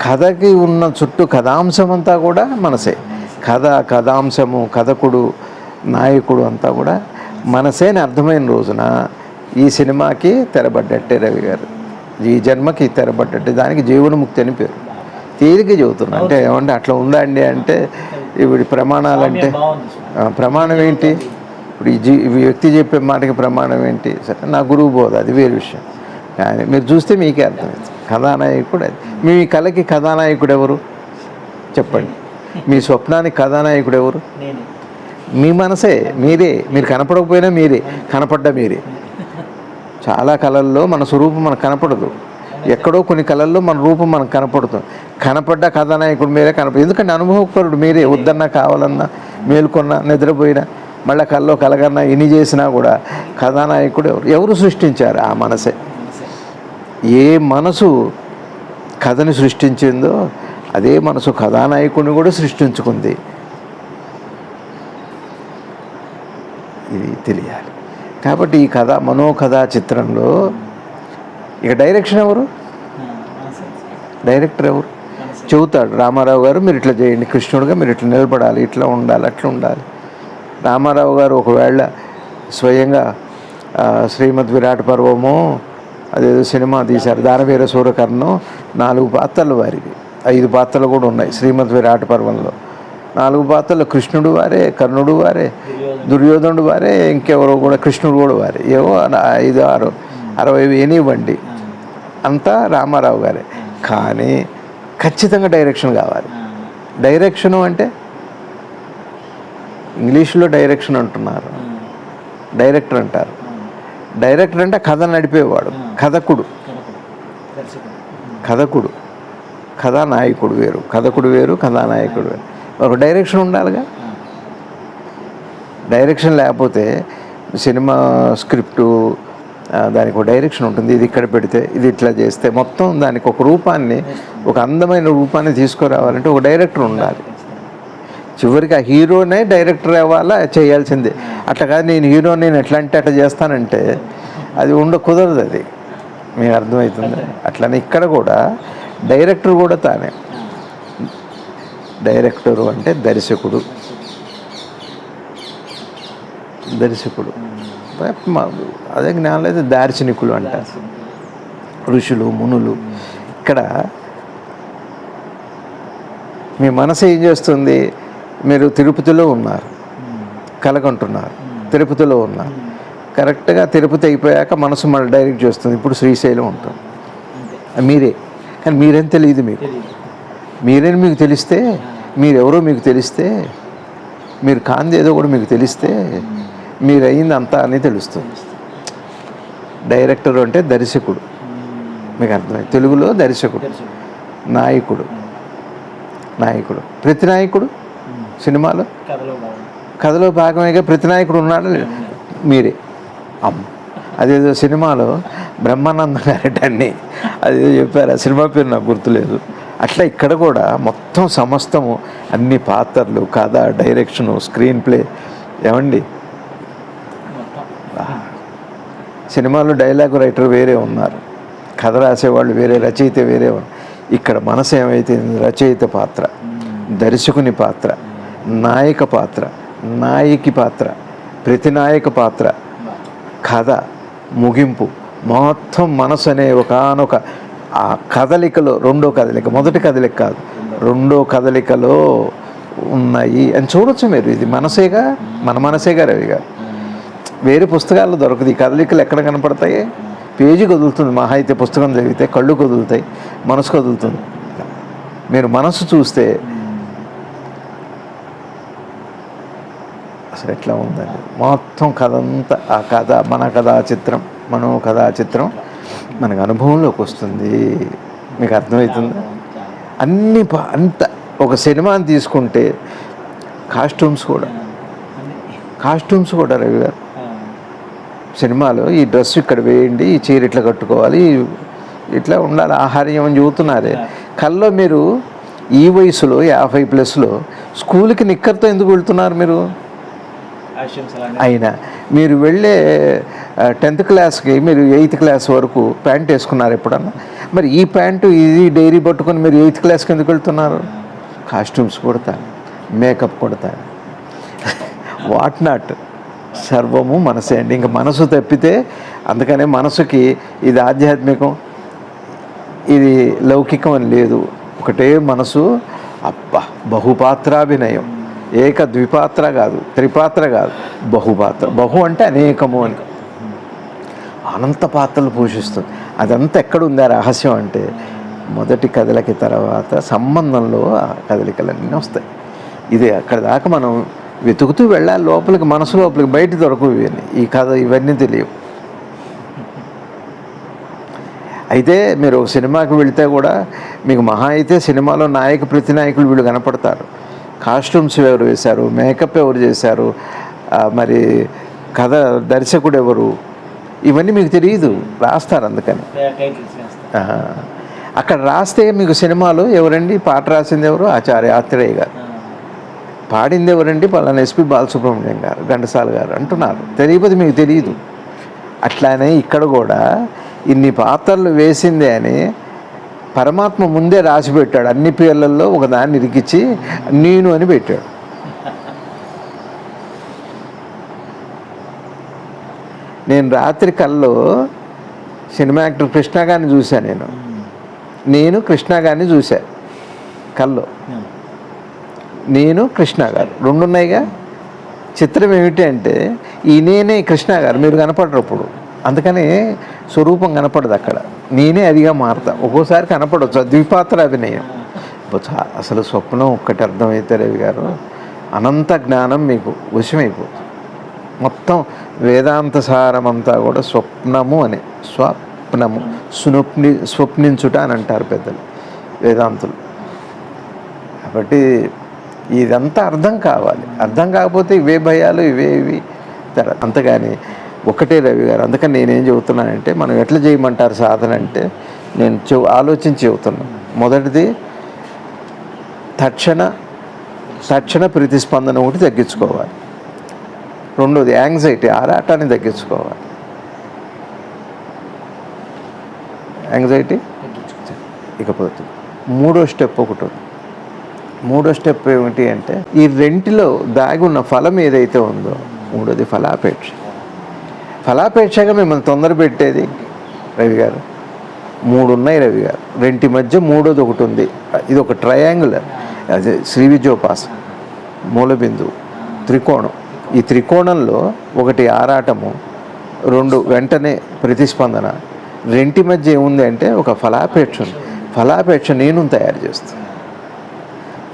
Speaker 1: కథకి ఉన్న చుట్టూ కథాంశం అంతా కూడా మనసే. కథాంశము, కథకుడు, నాయకుడు అంతా కూడా మనసే అని అర్థమైన రోజున ఈ సినిమాకి తెరబడ్డట్టే. రవి గారు ఈ జన్మకి తెరబడ్డట్టే. దానికి జీవనముక్తి అని పేరు. తేలిక చెబుతున్నా. అంటే ఏమంటే అట్లా ఉందా అండి అంటే ఇప్పుడు ప్రమాణాలు అంటే ప్రమాణం ఏంటి? ఇప్పుడు ఈ వ్యక్తి చెప్పే మాటకి ప్రమాణం ఏంటి? సరే నా గురువు బోధ, అది వేరే విషయం. కానీ మీరు చూస్తే మీకే అర్థమవుతుంది. కథానాయకుడు అది. మీ కళకి కథానాయకుడు ఎవరు చెప్పండి? మీ స్వప్నానికి కథానాయకుడు ఎవరు? మీ మనసే. మీరే. మీరు కనపడకపోయినా మీరే, కనపడ్డా మీరే. చాలా కళల్లో మన స్వరూపం మనకు కనపడదు. ఎక్కడో కొన్ని కళల్లో మన రూపం మనకు కనపడుతుంది. కనపడ్డ కథానాయకుడు మీరే కనపడదు. ఎందుకంటే అనుభవపరుడు మీరే. వద్దన్నా, కావాలన్నా, మేలుకొన్నా, నిద్రపోయినా, మళ్ళీ కల్లో కలగన్నా, ఎన్ని చేసినా కూడా కథానాయకుడు ఎవరు సృష్టించారు? ఆ మనసే. ఏ మనసు కథని సృష్టించిందో అదే మనసు కథానాయకుడిని కూడా సృష్టించుకుంది. ఇది తెలియాలి. కాబట్టి ఈ కథ మనోకథా చిత్రంలో ఇక డైరెక్షన్ ఎవరు? డైరెక్టర్ ఎవరు? చెబుతాడు రామారావు గారు, మీరు ఇట్లా చేయండి, కృష్ణుడిగా మీరు ఇట్లా నిలబడాలి, ఇట్లా ఉండాలి, అట్లా ఉండాలి. రామారావు గారు ఒకవేళ స్వయంగా శ్రీమద్ విరాట్ పర్వము అదేదో సినిమా తీశారు, దానవీర సూరకర్ణం, 4 పాత్రలు వారివి. 5 పాత్రలు కూడా ఉన్నాయి శ్రీమద్ విరాట్ పర్వంలో. 4 పాత్రలు కృష్ణుడు వారే, కర్ణుడు వారే, దుర్యోధనుడు వారే, ఇంకెవరో కూడా కృష్ణుడు కూడా వారే. ఏవో 5, 6, 60 ఏనివ్వండి, అంతా రామారావు గారే. కానీ ఖచ్చితంగా డైరెక్షన్ కావాలి. డైరెక్షను అంటే ఇంగ్లీష్లో డైరెక్షన్ అంటున్నారు, డైరెక్టర్ అంటారు. డైరెక్టర్ అంటే కథ నడిపేవాడు, కథకుడు. కథకుడు, కథానాయకుడు వేరు. కథకుడు వేరు, కథానాయకుడు వేరు. ఒక డైరెక్షన్ ఉండాలిగా. డైరెక్షన్ లేకపోతే సినిమా స్క్రిప్టు దానికి ఒక డైరెక్షన్ ఉంటుంది. ఇది ఇక్కడ పెడితే, ఇది ఇట్లా చేస్తే, మొత్తం దానికి ఒక రూపాన్ని, ఒక అందమైన రూపాన్ని తీసుకురావాలంటే ఒక డైరెక్టర్ ఉండాలి. చివరికి ఆ హీరోనే డైరెక్టర్ అవ్వాలా, చేయాల్సిందే. అట్లా కాదు నేను హీరో, నేను ఎట్లా అంటే అట్లా చేస్తానంటే అది కుదరదు. అది మీకు అర్థమవుతుంది. అట్లనే ఇక్కడ కూడా డైరెక్టర్ కూడా తానే. డైరెక్టరు అంటే దర్శకుడు. దర్శకుడు అదే జ్ఞానం అయితే దార్శనికులు అంటారు, ఋషులు, మునులు. ఇక్కడ మీ మనసు ఏం చేస్తుంది? మీరు తిరుపతిలో ఉన్నారు, కలగంటున్నారు, తిరుపతిలో ఉన్నారు. కరెక్ట్గా తిరుపతి అయిపోయాక మనసు మళ్ళీ డైరెక్ట్ చేస్తుంది, ఇప్పుడు శ్రీశైలం ఉంటుంది. మీరే. కానీ మీరేం తెలియదు మీకు. మీరేం మీకు తెలిస్తే, మీరెవరో మీకు తెలిస్తే, మీరు కాంది ఏదో కూడా మీకు తెలిస్తే, మీరు అయింది అంతా అని తెలుస్తుంది. డైరెక్టర్ అంటే దర్శకుడు. మీకు అర్థమైంది. తెలుగులో దర్శకుడు, నాయకుడు. నాయకుడు, ప్రతి నాయకుడు సినిమాలో కథలో భాగమేగా. ప్రతి నాయకుడు ఉన్నాడు, మీరే. అదేదో సినిమాలో బ్రహ్మానంద గారటన్ని అదేదో చెప్పారు, ఆ సినిమా పేరు నాకు గుర్తులేదు. అట్లా ఇక్కడ కూడా మొత్తం సమస్తము, అన్ని పాత్రలు, కథ, డైరెక్షను, స్క్రీన్ ప్లే. ఏమండి, సినిమాలో డైలాగ్ రైటర్ వేరే ఉన్నారు, కథ రాసేవాళ్ళు వేరే, రచయిత వేరే ఉన్నారు. ఇక్కడ మనసు ఏమైతే రచయిత పాత్ర, దర్శకుని పాత్ర, నాయక పాత్ర, నాయకి పాత్ర, ప్రతినాయక పాత్ర, కథ, ముగింపు, మొత్తం మనసు అనే ఒకనొక ఆ కదలికలో, రెండో కదలిక, మొదటి కదలిక కాదు, రెండో కదలికలో ఉన్నాయి అని చూడొచ్చు మీరు. ఇది మనసేగా, మన మనసేగా రవి గారు. వేరే పుస్తకాల్లో దొరకదు. ఈ కదలికలు ఎక్కడ కనపడతాయి? పేజీ కదులుతుంది, మహా అయితే పుస్తకం చదివితే కళ్ళు కదులుతాయి, మనసు కదులుతుంది. మీరు మనసు చూస్తే అసలు ఎట్లా ఉందండి మొత్తం కథ అంతా. ఆ కథ, మన కథా చిత్రం, మనో కథా చిత్రం మనకు అనుభవంలోకి వస్తుంది. మీకు అర్థమవుతుందా? అంత ఒక సినిమాని తీసుకుంటే కాస్ట్యూమ్స్ కూడా రవి గారు సినిమాలో ఈ డ్రెస్ ఇక్కడ వేయండి, ఈ చీర ఇట్లా కట్టుకోవాలి, ఇట్లా ఉండాలి, ఆహార్యం అని చెబుతున్నారే. కల్లో మీరు ఈ వయసులో 50+ స్కూల్కి నిక్కర్తో ఎందుకు వెళ్తున్నారు మీరు? అయినా మీరు వెళ్ళే 10th క్లాస్కి మీరు 8th క్లాస్ వరకు ప్యాంట్ వేసుకున్నారు ఎప్పుడన్నా? మరి ఈ ప్యాంటు ఇది డైరీ పట్టుకొని మీరు 8th క్లాస్కి ఎందుకు వెళ్తున్నారు? కాస్ట్యూమ్స్ కొడతాను, మేకప్ కొడతాను, వాట్ నాట్, సర్వము మనసే అండి. ఇంకా మనసు తప్పితే, అందుకనే మనసుకి ఇది ఆధ్యాత్మికం ఇది లౌకికం అని లేదు, ఒకటే మనసు. అబ్బా, బహుపాత్రాభినయం, ఏక ద్విపాత్ర కాదు, త్రిపాత్ర కాదు, బహుపాత్ర. బహు అంటే అనేకము అని, అనంత పాత్రలు పోషిస్తుంది. అదంతా ఎక్కడుంది ఆ రహస్యం అంటే మొదటి కదలిక తర్వాత సంబంధంలో ఆ కదలికలన్నీ వస్తాయి. ఇది అక్కడ దాకా మనం వెతుకుతూ వెళ్ళాలి లోపలికి, మనసు లోపలికి, బయట దొరకవు ఇవన్నీ. ఈ కథ ఇవన్నీ తెలియవు. అయితే మీరు ఒక సినిమాకి వెళితే కూడా మీకు మహా అయితే సినిమాలో నాయక ప్రతినాయకులు వీళ్ళు కనపడతారు, కాస్ట్యూమ్స్ ఎవరు వేశారు, మేకప్ ఎవరు చేశారు, మరి కథ దర్శకుడు ఎవరు, ఇవన్నీ మీకు తెలియదు, రాస్తారు. అందుకని అక్కడ రాస్తే మీకు సినిమాలో ఎవరండి పాట రాసింది ఎవరు? ఆచార్య ఆత్రేయ గారు. పాడింది ఎవరండి? పలానా ఎస్పి బాలసుబ్రహ్మణ్యం గారు, ఘంటసాల గారు అంటున్నారు. తెలియదు, మీకు తెలియదు. అట్లానే ఇక్కడ కూడా ఇన్ని పాత్రలు వేసిందే అని పరమాత్మ ముందే రాసి పెట్టాడు. అన్ని పేర్లలో ఒకదాన్ని ఇరికిచ్చి నేను అని పెట్టాడు. నేను రాత్రి కల్లో సినిమా యాక్టర్ కృష్ణ గారిని చూశాను. నేను కృష్ణ గారిని చూశా కల్లో. నేను కృష్ణ గారు రెండు ఉన్నాయిగా. చిత్రం ఏమిటి అంటే ఈ నేనే కృష్ణ గారు, మీరు కనపడరు అప్పుడు, అందుకని స్వరూపం కనపడదు అక్కడ. నేనే అదిగా మారుతా. ఒక్కోసారి కనపడవచ్చు, ద్విపాత్ర అభినయం. అసలు స్వప్నం ఒక్కటి అర్థమైతే రవి గారు, అనంత జ్ఞానం మీకు వశమైపోతుంది. మొత్తం వేదాంత సారమంతా కూడా స్వప్నము అని, స్వప్నము, స్వప్నించుట అని అంటారు పెద్దలు వేదాంతులు. కాబట్టి ఇదంతా అర్థం కావాలి. అర్థం కాకపోతే ఇవే భయాలు, ఇవి అంతగాని ఒకటే రవి గారు. అందుకని నేనేం చెబుతున్నానంటే, మనం ఎట్లా చేయమంటారు సాధన అంటే, నేను ఆలోచించి చెబుతున్నాను. మొదటిది తక్షణ ప్రతిస్పందన ఒకటి తగ్గించుకోవాలి. రెండోది యాంగ్జైటీ, ఆరాటాన్ని తగ్గించుకోవాలి. యాంగ్జైటీ ఇకపోతే మూడో స్టెప్ ఒకటి ఉంది. మూడో స్టెప్ ఏమిటి అంటే, ఈ రెంటిలో దాగి ఉన్న ఫలం ఏదైతే ఉందో, మూడోది ఫలాపేక్ష. ఫలాపేక్షగా మిమ్మల్ని తొందర పెట్టేది రవి గారు మూడు ఉన్నాయి రవి గారు. రెంటి మధ్య మూడోది ఒకటి ఉంది. ఇది ఒక ట్రయాంగులర్, అదే శ్రీ విద్యోపాసన, మూలబిందువు, త్రికోణం. ఈ త్రికోణంలో ఒకటి ఆరాటము, రెండు వెంటనే ప్రతిస్పందన. రెంటి మధ్య ఏముంది అంటే ఒక ఫలాపేక్ష ఉంది. ఫలాపేక్ష నేను తయారు చేస్తుంది.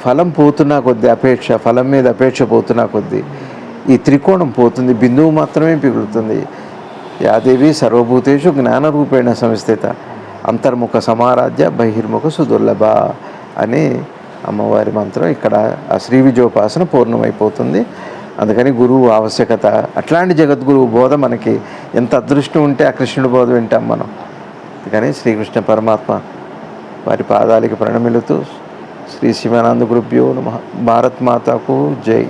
Speaker 1: ఫలం పోతున్నా కొద్దీ అపేక్ష, ఫలం మీద అపేక్ష పోతున్నా కొద్దీ ఈ త్రికోణం పోతుంది, బిందువు మాత్రమే పిగులుతుంది. యాదేవి సర్వభూతేషు జ్ఞానరూపేణ సంస్థిత అంతర్ముఖ సమారాధ్య బహిర్ముఖ సుదుర్లభ అని అమ్మవారి మంత్రం. ఇక్కడ ఆ శ్రీ విజయోపాసన పూర్ణమైపోతుంది. అందుకని గురువు ఆవశ్యకత. అట్లాంటి జగద్గురువు బోధ మనకి ఎంత అదృష్టం ఉంటే ఆ కృష్ణుడి బోధ వింటాం మనం. అందుకని శ్రీకృష్ణ పరమాత్మ వారి పాదాలకి ప్రణమిలుతూ శ్రీ శివానంద గురుభ్యో నమః. భారత్ మాతాకు జై.